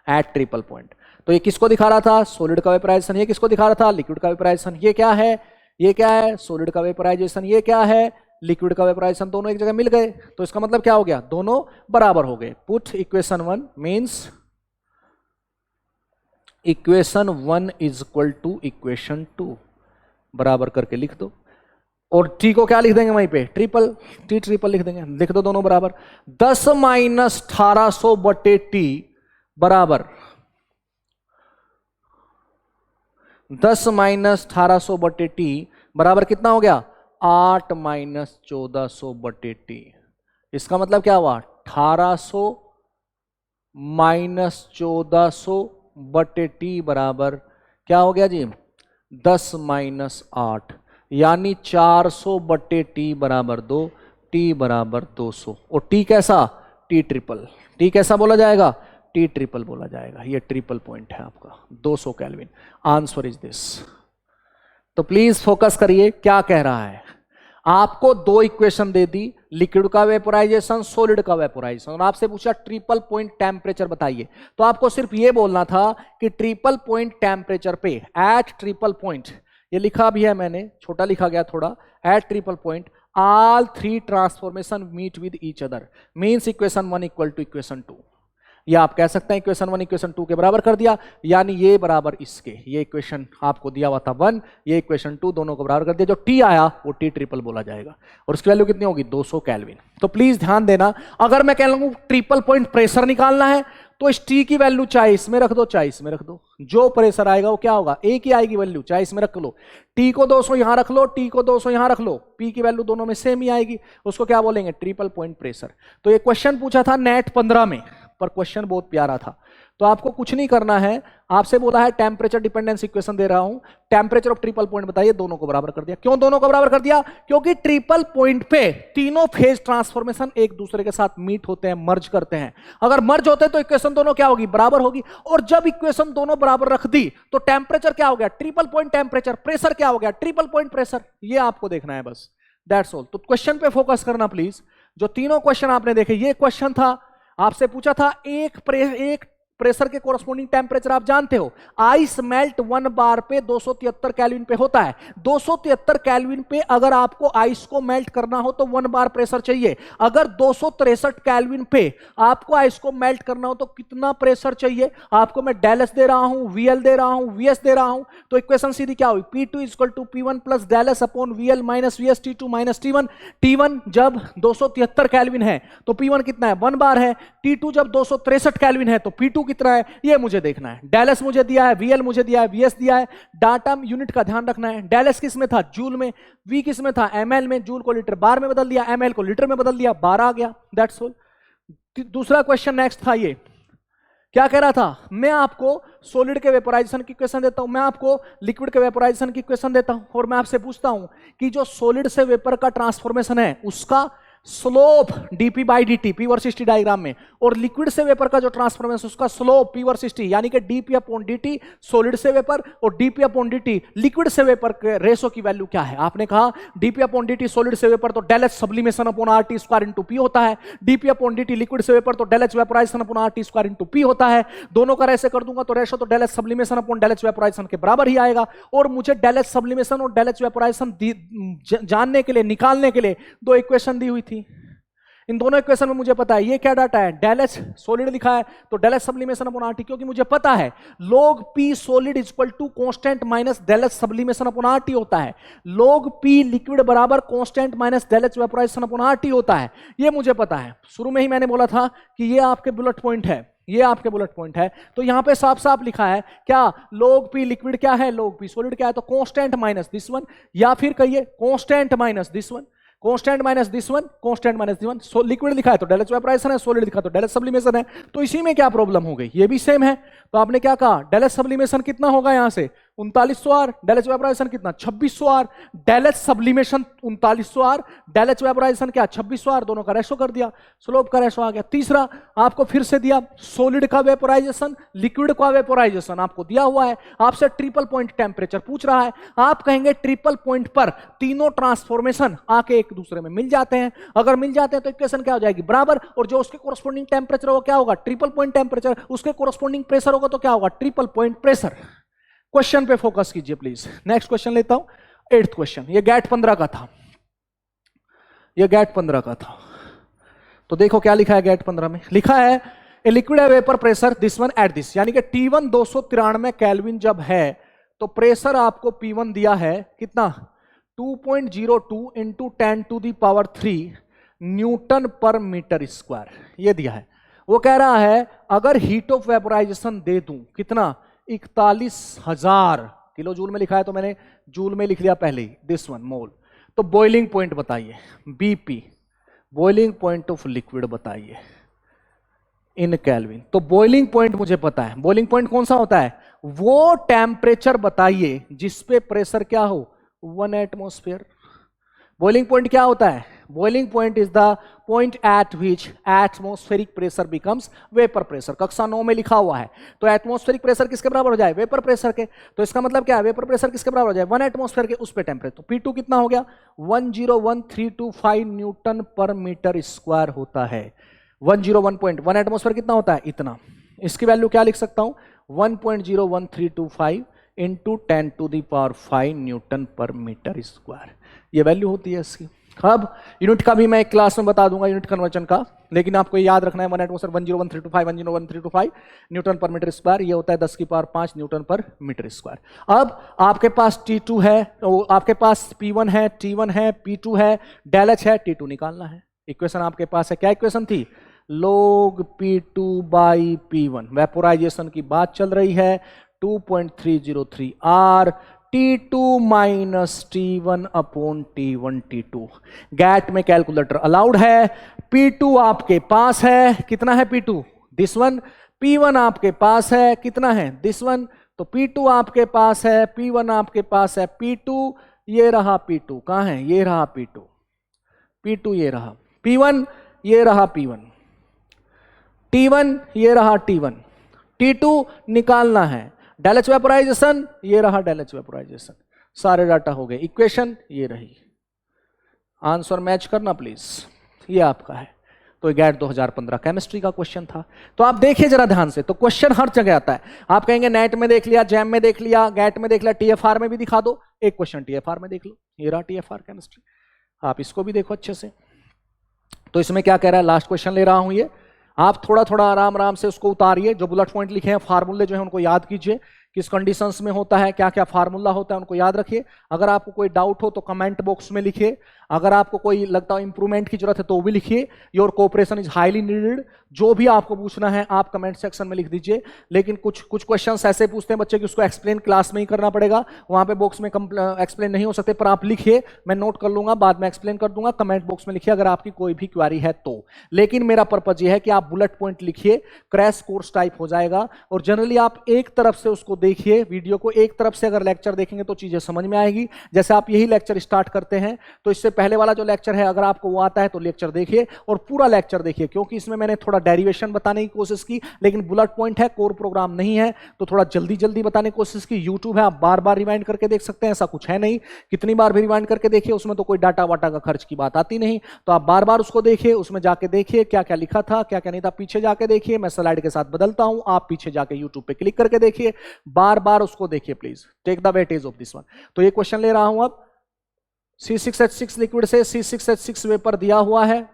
A: एट ट्रिपल पॉइंट। तो ये किसको दिखा रहा था? सॉलिड का वेपोराइजेशन। ये किसको दिखा रहा था? लिक्विड का वेपोराइजेशन। ये क्या है? ये क्या है? सॉलिड का वेपोराइजेशन। ये क्या है? लिक्विड का वेपोराइजेशन। दोनों एक जगह मिल गए, तो इसका मतलब क्या हो गया? दोनों बराबर हो गए। Put equation 1 means equation 1 is equal to equation 2, बराबर करके लिख दो। और टी को क्या लिख देंगे वहीं पे? ट्रिपल। टी ट्रिपल लिख देंगे, लिख दो दोनों बराबर। 10 माइनस 1800 बटे टी बराबर 10 माइनस 1800 बटे टी बराबर कितना हो गया? 8 माइनस 1400 बटे टी। इसका मतलब क्या हुआ? 1800 माइनस 1400 बटे टी बराबर क्या हो गया जी? 10 माइनस 8, यानी 400 बटे टी बराबर 2, टी बराबर 200। और टी कैसा? T triple. टी कैसा बोला जाएगा? टी ट्रिपल बोला जाएगा। ये ट्रिपल पॉइंट है आपका 200 केल्विन। Answer is this. तो प्लीज फोकस करिए, क्या कह रहा है? आपको दो इक्वेशन दे दी, लिक्विड का वेपोराइजेशन, सॉलिड का वेपोराइजेशन, और आपसे पूछा ट्रिपल पॉइंट टेम्परेचर बताइए। तो आपको सिर्फ ये बोलना था कि ट्रिपल पॉइंट टेम्परेचर पे, एट ट्रिपल पॉइंट, ये लिखा भी है मैंने, छोटा लिखा गया थोड़ा, at triple point all three transformation meet with each other means equation 1 equal to equation 2। या आप कह सकते हैं इक्वेशन 1 इक्वेशन 2 के बराबर कर दिया, यानी ये बराबर इसके, ये इक्वेशन आपको दिया हुआ था 1, ये इक्वेशन 2, दोनों को बराबर कर दिया। जो टी आया वो टी ट्रिपल बोला जाएगा, और उसकी वैल्यू कितनी होगी? 200 केल्विन। तो प्लीज ध्यान देना, अगर मैं कह लूं ट्रिपल पॉइंट प्रेशर निकालना है तो इस टी की वैल्यू चाहे इसमें रख दो चाहे इसमें रख दो, जो प्रेशर आएगा वो क्या होगा? एक ही आएगी वैल्यू, चाहे इसमें रख लो। टी को 200 यहां रख लो, टी को 200 यहां रख लो, पी की वैल्यू दोनों में सेम ही आएगी, उसको क्या बोलेंगे? Triple point pressure. तो ये क्वेश्चन पूछा था नेट 15 में, पर क्वेश्चन बहुत प्यारा था। तो आपको कुछ नहीं करना है, आपसे बोला है टेम्परेचर डिपेंडेंस इक्वेशन दे रहा हूं, टेम्परेचर ऑफ ट्रिपल पॉइंट बताइए, दोनों को बराबर कर दिया। क्यों दोनों को बराबर कर दिया? क्योंकि ट्रिपल पॉइंट पे तीनों फेज ट्रांसफॉर्मेशन एक दूसरे के साथ मीट होते हैं, मर्ज करते हैं। अगर मर्ज होते हैं तो इक्वेशन दोनों क्या होगी? बराबर होगी। और जब इक्वेशन दोनों बराबर रख दी तो टेम्परेचर क्या हो गया? Triple point temperature. प्रेशर क्या हो गया? Triple point pressure. ये आपको देखना है बस, दैट्स ऑल। तो क्वेश्चन पे फोकस करना प्लीज। जो तीनों क्वेश्चन आपने देखे, ये क्वेश्चन था, आपसे पूछा था एक प्रेशर के कोरस्पोंडिंग टेम्परेचर आप जानते हो, आइस मेल्ट 1 बार पे 273 केल्विन पे होता है। 273 केल्विन पे अगर आपको आइस को मेल्ट करना हो तो 1 बार प्रेशर चाहिए। अगर 263 केल्विन पे आपको आइस को मेल्ट करना हो तो कितना प्रेशर चाहिए? आपको मैं डेल एस दे रहा हूं, वीएल दे रहा हूं, वीएस दे रहा हूं, तो इक्वेशन सीधी क्या हुई? P2 = P1 plus del S upon VL minus VS T2 minus T1। T1 जब 273 केल्विन है तो P1 कितना है? 1 बार है। T2 जब 263 केल्विन है तो P2 कितना है? ये मुझे देखना है। डेल एस मुझे दिया है, वीएल मुझे दिया है, वीएस दिया है। डाटा यूनिट का ध्यान रखना है। डेल एस किस में था? जूल में। वी किस में था? एमएल में। जूल को लीटर बार में बदल दिया, एमएल को लीटर में बदल दिया, बार आ गया। That's all. दूसरा क्वेश्चन नेक्स्ट था, ये क्या कह रहा था? मैं आपको सॉलिड के वेपोराइजेशन की इक्वेशन देता हूं, मैं आपको लिक्विड के वेपोराइजेशन की इक्वेशन देता हूं, और मैं आपसे पूछता हूं कि जो सॉलिड से वेपर का ट्रांसफॉर्मेशन है उसका slope dp by dt, p versus t diagram में, और लिक्विड से वेपर का जो ट्रांसफॉर्मेशन उसका स्लोप p वर्सेस t, यानी कि dp अपॉन dt सॉलिड से वेपर और dp अपॉन dt लिक्विड से वेपर के रेशो की वैल्यू क्या है? आपने कहा dp अपॉन dt सॉलिड से वेपर तो del H sublimation upon RT square into p होता है, dp अपॉन dt लिक्विड से वेपर तो del H vaporisation upon RT square into p होता है। दोनों का ऐसे कर दूंगा तो रेशो तो del H sublimation upon del H vaporisation के बराबर ही आएगा। और मुझे डेल एच सब्लिमेशन और डेल एच वेपोराइजेशन जानने के लिए, निकालने के लिए दो इक्वेशन दी हुई थी। इन दोनों इक्वेशन में मुझे पता है ये क्या डाटा है, डेल एच सॉलिड लिखा है तो del H sublimation upon RT, क्योंकि मुझे पता है log p solid equal to constant minus del H sublimation upon RT होता है, log p लिक्विड बराबर constant minus del H vaporisation upon RT होता है। ये मुझे पता है। शुरू में ही मैंने बोला था कि ये आपके बुलेट पॉइंट है, ये आपके बुलेट पॉइंट है। तो यहां पे साफ साफ लिखा है क्या, log p लिक्विड क्या है, log p सॉलिड क्या है, तो कांस्टेंट माइनस दिस वन, या फिर कहिए constant minus this one, constant minus this one, constant minus this one. So liquid लिखा है तो डेल एच वेपोराइजेशन है, सॉलिड लिखा तो डेल एच सब्लिमेशन है। तो इसी में क्या प्रॉब्लम हो गई, ये भी सेम है। तो आपने क्या कहा, डेल एच सब्लिमेशन कितना होगा यहां से 3900 आर, डेल एच वेपोराइजेशन कितना 2600 R, del H sublimation 3900 R, del H vaporisation क्या 2600 आर, दोनों का रेशो कर दिया, स्लोप का रेशो आ गया। तीसरा आपको फिर से दिया सॉलिड का वेपोराइजेशन, लिक्विड का वेपोराइजेशन आपको दिया हुआ है, आपसे ट्रिपल पॉइंट टेम्परेचर पूछ रहा है। आप कहेंगे ट्रिपल पॉइंट पर तीनों ट्रांसफॉर्मेशन आके एक दूसरे में मिल जाते हैं, अगर मिल जाते हैं तो इक्वेशन क्या हो जाएगी, बराबर, और जो उसके कोरस्पोंडिंग टेम्परेचर होगा क्या होगा, ट्रिपल पॉइंट टेम्परेचर, उसके कोरस्पोंडिंग प्रेशर होगा तो क्या होगा, ट्रिपल पॉइंट प्रेशर। क्वेश्चन पे फोकस कीजिए प्लीज। नेक्स्ट क्वेश्चन लेता हूं, 8th क्वेश्चन। ये गैट 15 का था, ये गैट 15 का था। तो देखो क्या लिखा है गैट 15 में, लिखा है a liquid vapour pressure this one at this, यानी कि T1 293 केल्विन जब है तो प्रेशर आपको P1 दिया है कितना 2.02 इंटू 10⁻³ न्यूटन पर मीटर स्क्वायर, ये दिया है। वो कह रहा है अगर हीट ऑफ वेपोराइजेशन दे दूं कितना 41,000 किलो जूल में लिखा है तो मैंने जूल में लिख लिया पहले ही, दिस वन मोल। तो बॉइलिंग पॉइंट बताइए, BP boiling point of liquid बताइए इन केल्विन। तो बॉइलिंग पॉइंट मुझे पता है, बॉइलिंग पॉइंट कौन सा होता है, वो टेम्परेचर बताइए जिसपे प्रेशर क्या हो 1 एटमॉस्फेयर। बॉइलिंग पॉइंट क्या होता है, boiling point is the point eight which atmospheric pressure becomes vapour pressure, कक्षा 9 में लिखा हुआ है। तो एटमॉस्फेरिक प्रेशर किसके बराबर हो जाए, वेपर प्रेशर के। तो इसका मतलब क्या है, वेपर प्रेशर किसके बराबर हो जाए 1 एटमॉस्फेयर के, उस पे टेम्परेचर। तो P2 कितना हो गया 101,325 न्यूटन पर मीटर स्क्वायर होता है। 101 एटमॉस्फेयर कितना होता है, इतना। इसकी वैल्यू क्या लिख सकता हूं 1.01325 इंटू 10⁵ न्यूटन पर मीटर स्क्वायर, ये वैल्यू होती है इसकी। अब यूनिट का भी मैं एक क्लास में बता दूंगा, यूनिट कन्वर्जन का, लेकिन आपको याद रखना है 1 एटमॉस्फेयर 101,325 न्यूटन पर मीटर स्क्वायर, ये होता है 10⁵ न्यूटन पर मीटर स्क्वायर। अब आपके पास T2 है, तो आपके पास P1 है, T1 है, P2 है, डेल एच है, T2 निकालना है। इक्वेशन आपके पास है, क्या इक्वेशन थी, log P2 by P1, vaporisation की बात चल रही है 2.303 R T2 minus T1 upon T1 T2। GATE में कैलकुलेटर अलाउड है। P2 आपके पास है, कितना है P2 दिस वन, P1 आपके पास है, कितना है दिस वन। तो P2 आपके पास है, P1 आपके पास है, P2 ये रहा, P2 कहां है, ये रहा P2, P2 ये रहा, P1 ये रहा P1, T1 ये रहा T1, T2 निकालना है। डेल एच वेपोराइजेशन ये रहा, डेल एच वेपोराइजेशन, सारे डाटा हो गए। इक्वेशन ये रही, आंसर मैच करना प्लीज, ये आपका है। तो गैट 2015 केमिस्ट्री का क्वेश्चन था। तो आप देखिए जरा ध्यान से, तो क्वेश्चन हर जगह आता है। आप कहेंगे नेट में देख लिया, जैम में देख लिया, गैट में देख लिया, टीएफआर में भी दिखा दो, एक क्वेश्चन टीएफआर में देख लो, ये रहा टीएफआर केमिस्ट्री, आप इसको भी देखो अच्छे से। तो इसमें क्या कह रहा है, लास्ट क्वेश्चन ले रहा हूं ये, आप थोड़ा थोड़ा आराम आराम से उसको उतारिए, जो बुलेट पॉइंट लिखे हैं फार्मूले जो है उनको याद कीजिए, किस कंडीशंस में होता है, क्या क्या फार्मूला होता है उनको याद रखिए। अगर आपको कोई डाउट हो तो कमेंट बॉक्स में लिखिए, अगर आपको कोई लगता हो इंप्रूवमेंट की जरूरत है तो भी लिखिए। Your cooperation is highly needed. जो भी आपको पूछना है आप कमेंट सेक्शन में लिख दीजिए। लेकिन कुछ क्वेश्चंस ऐसे पूछते हैं बच्चे कि उसको एक्सप्लेन क्लास में ही करना पड़ेगा, वहां पे बॉक्स में एक्सप्लेन नहीं हो सकते, पर आप लिखिए, मैं नोट कर लूंगा, बाद में एक्सप्लेन कर दूंगा। कमेंट बॉक्स में लिखिए अगर आपकी कोई भी क्वेरी है तो। लेकिन मेरा पर्पज यह है कि आप बुलेट पॉइंट लिखिए, क्रैश कोर्स टाइप हो जाएगा। और जनरली आप एक तरफ से उसको देखिए, वीडियो को एक तरफ से अगर लेक्चर देखेंगे तो चीजें समझ में आएगी। जैसे आप यही लेक्चर स्टार्ट करते हैं तो इससे पहले वाला जो लेक्चर है अगर आपको वो आता है तो लेक्चर देखिए और पूरा लेक्चर देखिए, क्योंकि इसमें मैंने थोड़ा डेरिवेशन बताने की कोशिश की, लेकिन बुलेट पॉइंट है, कोर प्रोग्राम नहीं है, तो थोड़ा जल्दी जल्दी बताने की कोशिश की। यूट्यूब है, आप बार बार रिवाइंड करके देख सकते हैं, ऐसा कुछ है नहीं, कितनी बार भी रिवाइंड करके देखिए, उसमें तो कोई डाटा वाटा का खर्च की बात आती नहीं। तो आप बार बार उसको देखिए, उसमें जाके देखिए क्या क्या लिखा था, क्या क्या नहीं था, पीछे जाके देखिए, मैं स्लाइड के साथ बदलता हूं, आप पीछे जाके यूट्यूब पे क्लिक करके देखिए, बार बार उसको देखिए please, take the weightage of this one. तो ये क्वेश्चन ले रहा हूं अब, C6H6 लिक्विड से C6H6 वेपर दिया हुआ है,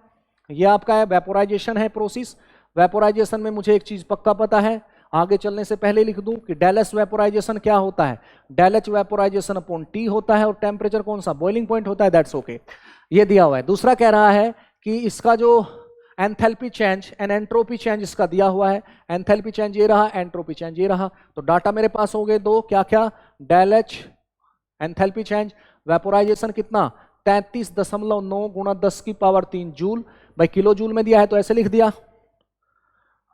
A: ये आपका है वेपोराइजेशन है प्रोसेस। वेपोराइजेशन में मुझे एक चीज पक्का पता है, आगे चलने से पहले लिख दूं कि डेल एच वेपोराइजेशन क्या होता है, del H vaporisation upon T होता है, और टेम्परेचर कौन सा, बॉइलिंग पॉइंट होता है, दैट्स ओके, ये दिया हुआ है। दूसरा कह रहा है कि इसका जो enthalpy change and entropy change इसका दिया हुआ है, एंथैल्पी चेंज ये रहा, एंट्रोपी चेंज ये रहा। तो डाटा मेरे पास हो गए दो, क्या क्या, del H enthalpy change, vaporisation कितना 33.9 गुणा 10 की पावर 3 जूल, भाई किलो जूल में दिया है तो ऐसे लिख दिया।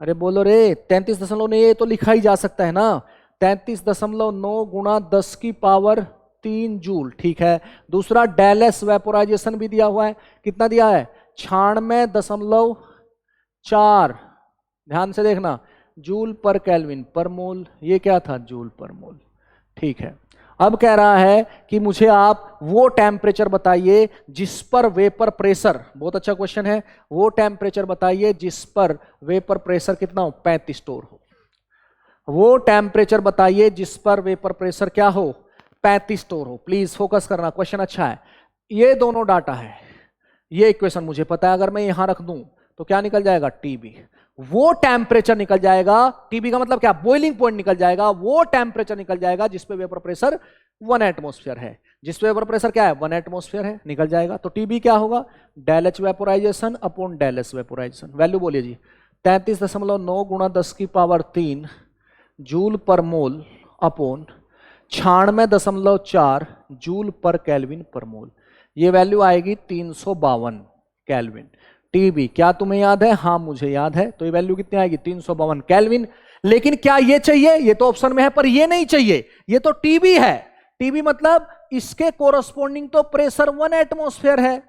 A: अरे बोलो रे, 33.9 ये तो लिखा ही जा सकता है ना, 33.9 गुणा 10 की पावर 3 जूल, ठीक है। दूसरा डेल एस वेपोराइजेशन भी दिया हुआ है, कितना दिया है 96.4, ध्यान से देखना, जूल पर केल्विन पर मोल, ये क्या था जूल पर मोल, ठीक है। अब कह रहा है कि मुझे आप वो टेम्परेचर बताइए जिस पर वेपर प्रेशर, बहुत अच्छा क्वेश्चन है, वो टेम्परेचर बताइए जिस पर वेपर प्रेशर कितना हो 35 टोर हो, वो टेम्परेचर बताइए जिस पर वेपर प्रेशर क्या हो 35 टोर हो। प्लीज फोकस करना, क्वेश्चन अच्छा है। ये दोनों डाटा है, ये इक्वेशन मुझे पता है, अगर मैं यहां रख दूं तो क्या निकल जाएगा टीबी, वो टेम्परेचर निकल जाएगा, टीबी का मतलब क्या, बॉइलिंग पॉइंट निकल जाएगा, वो टेम्परेचर निकल जाएगा जिस पे वेपर प्रेशर 1 एटमॉस्फेयर है, जिस पे वेपर प्रेशर क्या है 1 एटमॉस्फेयर है, निकल जाएगा। तो टीबी क्या होगा, del H vaporisation upon del S vaporisation, value बोलिए जी 33.9 गुणा 10 की पावर 3 जूल पर mole upon 96.4 joule per kelvin पर मोल, ये वैल्यू आएगी 352 केल्विन। टीबी क्या तुम्हें याद है, हाँ मुझे याद है, तो ये वैल्यू कितनी आएगी 352 केल्विन। लेकिन क्या ये चाहिए, ये तो ऑप्शन में है पर ये नहीं चाहिए, ये तो टीबी है। टीबी मतलब इसके कोरस्पोंडिंग तो प्रेशर 1 एटमॉस्फेयर है,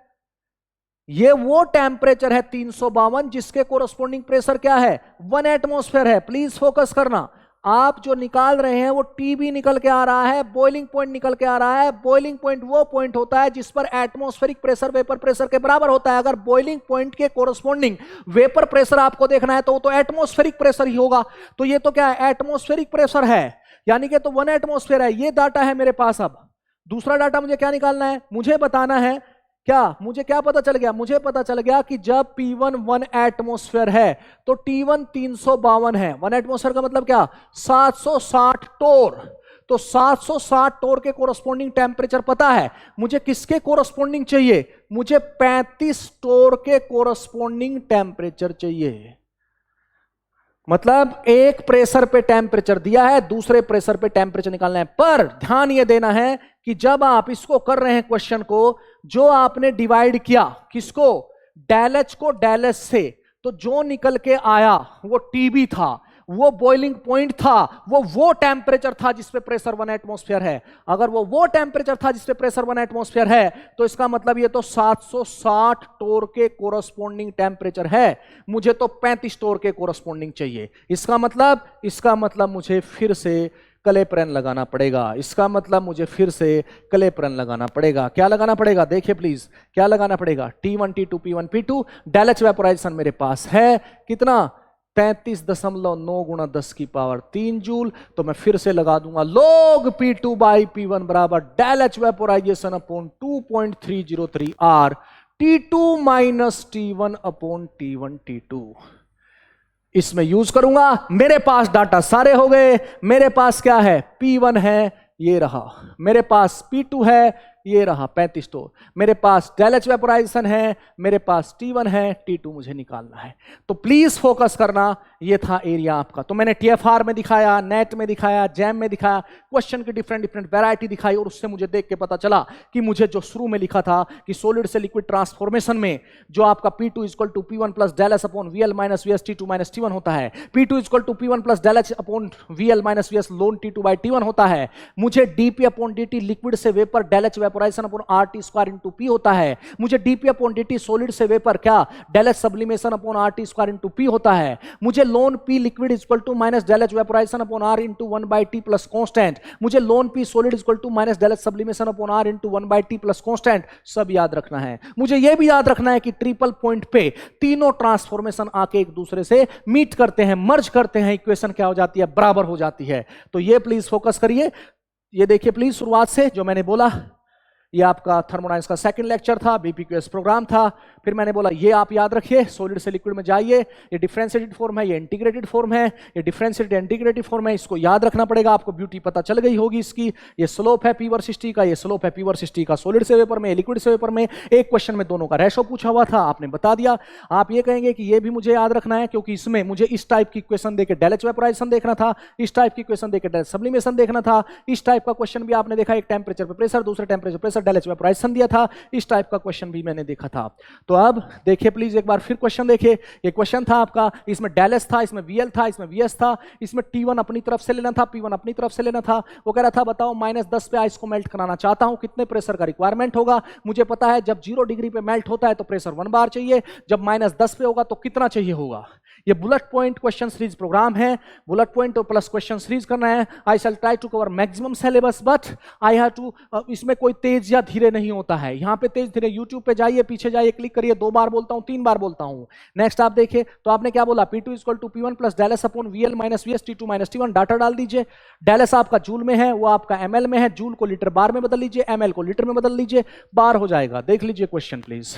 A: ये वो टेम्परेचर है 352 जिसके कोरस्पोंडिंग प्रेशर क्या है 1 एटमॉस्फेयर है। प्लीज फोकस करना, आप जो निकाल रहे हैं वो टीबी निकल के आ रहा है, बॉइलिंग पॉइंट निकल के आ रहा है। बॉइलिंग पॉइंट वो पॉइंट होता है जिस पर एटमॉस्फेरिक प्रेशर वेपर प्रेशर के बराबर होता है। अगर बॉइलिंग पॉइंट के कोरस्पोंडिंग वेपर प्रेशर आपको देखना है तो वो तो एटमॉस्फेरिक प्रेशर ही होगा। तो ये तो क्या है, एटमॉस्फेरिक प्रेशर है, यानी कि तो 1 एटमॉस्फेयर है। ये डाटा है मेरे पास। अब दूसरा डाटा मुझे क्या निकालना है, मुझे बताना है क्या, मुझे क्या पता चल गया, मुझे पता चल गया कि जब P1 1 एटमॉस्फेयर है तो T1 352 है। 1 एटमॉस्फेयर का मतलब क्या, 760 टोर। तो 760 टोर के कोरस्पोंडिंग टेम्परेचर पता है, मुझे किसके कोरस्पोंडिंग चाहिए, मुझे 35 टोर के कोरस्पोंडिंग टेम्परेचर चाहिए। मतलब एक प्रेशर पे टेम्परेचर दिया है, दूसरे प्रेशर पे टेम्परेचर निकालना है। पर ध्यान ये देना है कि जब आप इसको कर रहे हैं क्वेश्चन को, जो आपने डिवाइड किया किसको, डेल एच को डेल एस से, तो जो निकल के आया वो टीबी था, वो बॉइलिंग पॉइंट था, वो टेम्परेचर था जिसपे प्रेशर 1 एटमॉस्फेयर है। अगर वो टेम्परेचर था जिसपे प्रेशर 1 एटमॉस्फेयर है तो इसका मतलब ये तो 760 टोर के कोरस्पोंडिंग टेम्परेचर है, मुझे तो 35 टोर के कोरस्पोंडिंग चाहिए। इसका मतलब मुझे फिर से क्लेपेरॉन लगाना पड़ेगा। इसका मतलब मुझे फिर से क्लेपेरॉन लगाना पड़ेगा। क्या लगाना पड़ेगा, देखिए प्लीज, क्या लगाना पड़ेगा, T1 T2 P1 P2। Del vaporisation मेरे पास है कितना, 33.9 गुणा 10 की पावर 3 जूल। तो मैं फिर से लगा दूंगा log P2 बाई P1 बराबर del H vaporisation upon 2.303 R T2 minus T1 upon T1 T2। इसमें यूज करूंगा, मेरे पास डाटा सारे हो गए। मेरे पास क्या है, P1 है, ये रहा। मेरे पास P2 है, ये रहा 35। तो मेरे पास डेल एच वेपोराइजेशन है, मेरे पास T1 है, T2 मुझे निकालना है। तो प्लीज फोकस करना, ये था एरिया आपका। तो मैंने TFR में दिखाया, नेट में दिखाया, जैम में दिखाया, क्वेश्चन की डिफरेंट डिफरेंट वैरायटी दिखाई, और उससे मुझे देख के पता चला कि मुझे जो शुरू में लिखा था कि सॉलिड से लिक्विड ट्रांसफॉर्मेशन में जो आपका P2 equal to P1 plus del S upon VL minus VS T2 minus T1 होता है, P2 equal to P1 plus del H upon VL minus VS लोन T2 बाई T1 होता है, मुझे dP अपॉन dt लिक्विड से vapour del H vaporisation upon RT square into P होता है, मुझे dP अपॉन dt सॉलिड से vapour क्या del H sublimation upon RT square into P होता है, मुझे ln P liquid equal to minus del H vaporisation upon R into 1 by T plus constant, मुझे ln P solid equal to minus del H sublimation upon R into 1 by T plus constant, सब याद रखना है। मुझे यह भी याद रखना है कि ट्रिपल पॉइंट पे तीनों ट्रांसफॉर्मेशन आके एक दूसरे से मीट करते हैं, मर्ज करते हैं, इक्वेशन क्या हो जाती है, बराबर हो जाती है। तो ये प्लीज फोकस करिए। ये देखिए प्लीज, शुरुआत से जो मैंने बोला, ये आपका थर्मोडायनेमिक्स का सेकंड लेक्चर था, बीपीक्यूएस प्रोग्राम था। फिर मैंने बोला ये आप याद रखिए, सॉलिड से लिक्विड में जाइए, ये डिफरेंशिएटेड फॉर्म है, ये इंटीग्रेटेड फॉर्म है, ये डिफरेंशिएटेड इंटीग्रेटेड फॉर्म है, इसको याद रखना पड़ेगा। आपको ब्यूटी पता चल गई होगी इसकी। ये स्लोप है P वर्सेस T का, ये स्लोप है P वर्सेस T का सॉलिड से वेपर में, लिक्विड से वेपर में। एक क्वेश्चन में दोनों का रेशो पूछा हुआ था, आपने बता दिया। आप ये कहेंगे कि ये भी मुझे याद रखना है, क्योंकि इसमें मुझे इस टाइप की इक्वेशन देके डेल एच वेपोराइजेशन देखना था, इस टाइप की इक्वेशन देके डेल सब्लिमेशन देखना था, इस टाइप का क्वेश्चन भी आपने देखा, एक टेम्परेचर पे प्रेशर, दूसरे temperature pressure, del H vaporisation दिया था, इस टाइप का क्वेश्चन भी मैंने देखा था। तो अब देखिए प्लीज एक बार फिर क्वेश्चन देखिए। ये क्वेश्चन था आपका, इसमें डेल एस था, इसमें VL था, इसमें VS था, इसमें T1 अपनी तरफ से लेना था, P1 अपनी तरफ से लेना था। वो कह रहा था बताओ -10 पे आइस को मेल्ट कराना चाहता हूं, कितने प्रेशर का रिक्वायरमेंट होगा। मुझे पता है जब 0 डिग्री पे मेल्ट होता है तो प्रेशर 1 बार चाहिए, जब -10 पे होगा तो कितना चाहिए होगा। ये bullet point question series programme है, बुलेट पॉइंट और प्लस क्वेश्चन सीरीज करना है। I shall try to cover maximum syllabus, but I have to, इसमें कोई तेज या धीरे नहीं होता है। यहाँ पे तेज धीरे, यूट्यूब पे जाइए, पीछे जाइए, क्लिक करिए, 2 बार बोलता हूँ, 3 बार बोलता हूँ। नेक्स्ट आप देखिए, तो आपने क्या बोला, P2 equal to P1 plus del S upon VL minus VS T2 minus T1, data डाल दीजिए। डेल एस आपका जूल में है, वो आपका ml में है, जूल को लीटर बार में बदल लीजिए, ml को लीटर में बदल लीजिए, बार हो जाएगा। देख लीजिए क्वेश्चन प्लीज।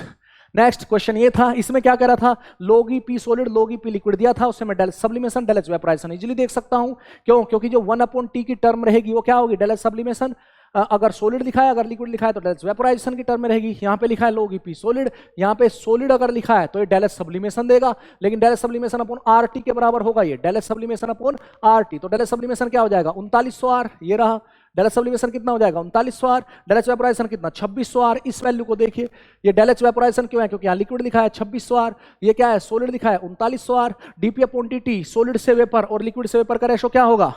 A: नेक्स्ट क्वेश्चन ये था, इसमें क्या कह रहा था, लोगी P सॉलिड लोगी P लिक्विड दिया था, उससे मैं del sublimation del H vaporisation easily देख सकता हूं। क्यों? क्योंकि जो 1 अपॉन T की टर्म रहेगी वो क्या होगी, डेल एच सब्लिमेशन। अगर सॉलिड लिखा है, अगर लिक्विड लिखा है तो डेल एच वेपोराइजेशन की टर्म में रहेगी। यहाँ पे लिखा है लोगी P सॉलिड, यहाँ पे सॉलिड अगर लिखा है तो ये डेल एच सब्लिमेशन देगा, लेकिन del H sublimation upon RT के बराबर होगा ये, del H sublimation upon RT। तो डेल एच सब्लिमेशन क्या हो जाएगा, 3900 R, ये रहा। डेल एच सब्लिमेशन कितना हो जाएगा, 3900 R। डेल एच वेपोराइजेशन कितना, 2600 R। इस वैल्यू को देखिए, ये डेल एच वेपोराइजेशन क्यों है, क्योंकि यहाँ लिक्विड लिखा है 2600 R, ये क्या है, सॉलिड लिखा है 3900 R। dP upon dt solid से वेपर और लिक्विड से वेपर का रेशो क्या होगा,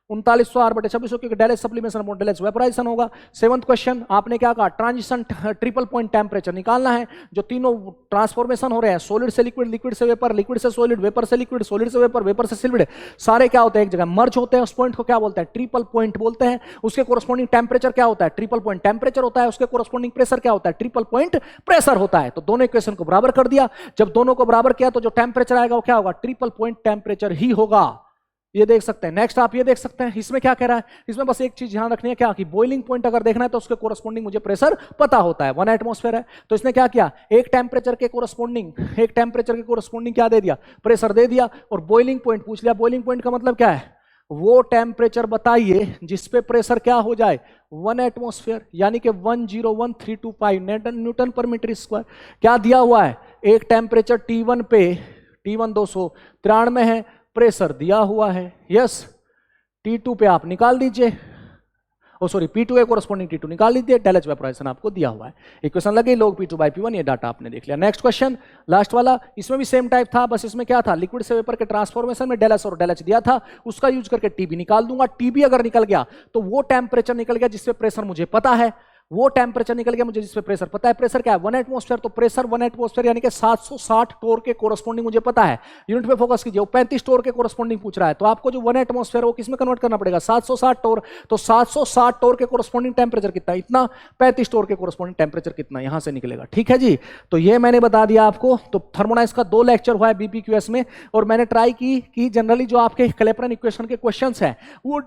A: 3900 R बटे 2600, क्योंकि del H sublimation upon del H vaporisation होगा। 7th क्वेश्चन आपने क्या कहा, ट्रांजिशन ट्रिपल पॉइंट टेम्परेचर निकालना है। जो तीनों ट्रांसफॉर्मेशन हो रहे हैं, सॉलिड से लिक्विड, लिक्विड से वेपर, लिक्विड से सॉलिड, वेपर से लिक्विड, सॉलिड से वेपर, वेपर से सॉलिड, सारे क्या होते हैं, एक जगह मर्ज होते हैं। उस पॉइंट को क्या बोलते हैं, ट्रिपल पॉइंट बोलते हैं। उसके कोरस्पॉन्डिंग टेम्परेचर क्या होता है, ट्रिपल पॉइंट टेम्परेचर होता है। उसके कोरस्पॉन्डिंग प्रेशर क्या होता है, ट्रिपल पॉइंट प्रेशर होता है। तो दोनों इक्वेशन को बराबर कर दिया। जब दोनों को बराबर किया तो जो टेम्परेचर आएगा वो क्या होगा, ट्रिपल पॉइंट टेम्परेचर ही होगा। ये देख सकते हैं। नेक्स्ट आप ये देख सकते हैं, इसमें क्या कह रहा है, इसमें बस एक चीज ध्यान रखनी है, क्या कि बॉइलिंग पॉइंट अगर देखना है तो उसके कोरस्पॉन्डिंग मुझे प्रेशर पता होता है, 1 एटमॉस्फेयर है। तो इसने क्या किया, एक टेम्परेचर के कोरस्पॉन्डिंग क्या दे दिया, प्रेशर दे दिया, और बॉइलिंग पॉइंट पूछ लिया। बॉइलिंग पॉइंट का मतलब क्या है, वो टेम्परेचर बताइए जिसपे प्रेशर क्या हो जाए, 1 एटमॉस्फेयर, यानी कि 101,325 न्यूटन पर मीटर स्क्वायर। क्या दिया हुआ है, एक टेम्परेचर T1 पे, T1 293 है, प्रेशर दिया हुआ है, यस। T2 पे आप निकाल दीजिए, P2 के कोरस्पॉन्डिंग T2 निकाल लीजिए, डेल एच वेपोराइजेशन आपको दिया हुआ है। इक्वेशन लगी, log P2 बाई P1, ये डाटा आपने देख लिया। नेक्स्ट क्वेश्चन लास्ट वाला, इसमें भी सेम टाइप था, बस इसमें क्या था, लिक्विड से वेपर के ट्रांसफॉर्मेशन में डेल एस और डेल एच दिया था, उसका यूज करके TB निकाल दूंगा। TB अगर निकल गया तो वो टेम्परेचर निकल गया जिसपे प्रेशर मुझे पता है, वो टेम्परेचर निकल गया मुझे जिसपे प्रेशर पता है। प्रेशर क्या है? 1 एटमॉस्फेयर। तो प्रेशर 1 एटमॉस्फेयर यानी कि 760 टोर के कोरस्पॉन्डिंग मुझे पता है। यूनिट पे फोकस कीजिए, वो 35 टोर के कोरस्पॉन्डिंग पूछ रहा है, तो आपको जो 1 एटमॉस्फेयर वो किसमें कन्वर्ट करना पड़ेगा? 760 टोर। तो 760 टोर के कोरस्पॉन्डिंग टेम्परेचर कितना? इतना। 35 टोर के कोरस्पॉन्डिंग टेम्परेचर कितना? यहां से निकलेगा। ठीक है जी, तो ये मैंने बता दिया आपको। तो थर्मोडायनामिक्स का 2 लेक्चर हुआ है बीपीक्यूएस में, और मैंने ट्राई की कि जनरली जो आपके क्लैपेरॉन इक्वेशन के क्वेश्चंस हैं वो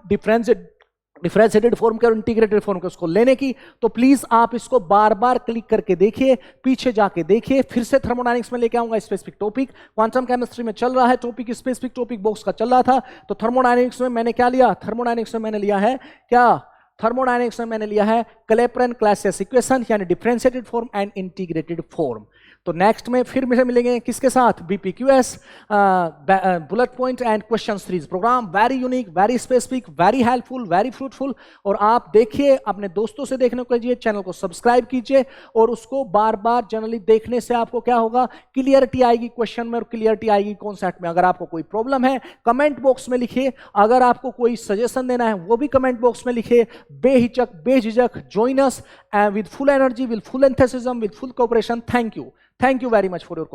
A: डिफरेंशिएटेड फॉर्म के और इंटीग्रेटेड फॉर्म के उसको लेने की। तो प्लीज आप इसको बार बार क्लिक करके देखिए, पीछे जाके देखिए। फिर से थर्मोडायनामिक्स में लेके आऊंगा स्पेसिफिक टॉपिक। क्वांटम केमिस्ट्री में चल रहा है टॉपिक, स्पेसिफिक टॉपिक बॉक्स का चल रहा था। तो थर्मोडायनामिक्स में मैंने क्या लिया? थर्मोडायनामिक्स में मैंने लिया है क्या? थर्मोडायनामिक्स में मैंने लिया है क्लैपेरॉन क्लासियस इक्वेशन, यानी differentiated form and integrated form. तो नेक्स्ट में फिर मुझे मिलेंगे किसके साथ? BPQS bullet point and question series programme. Very unique, very specific, very helpful, very fruitful. और आप देखिए, अपने दोस्तों से देखने को कीजिए, चैनल को सब्सक्राइब कीजिए, और उसको बार बार जनरली देखने से आपको क्या होगा? क्लियरिटी आएगी क्वेश्चन में और क्लियरिटी आएगी कॉन्सेप्ट में। अगर आपको कोई प्रॉब्लम है कमेंट बॉक्स में लिखिए, अगर आपको कोई सजेशन देना है वो भी कमेंट बॉक्स में लिखिए। बेहिचक, बेझिझक join us with full energy, with full enthusiasm, with full cooperation. Thank you very much for your cooperation.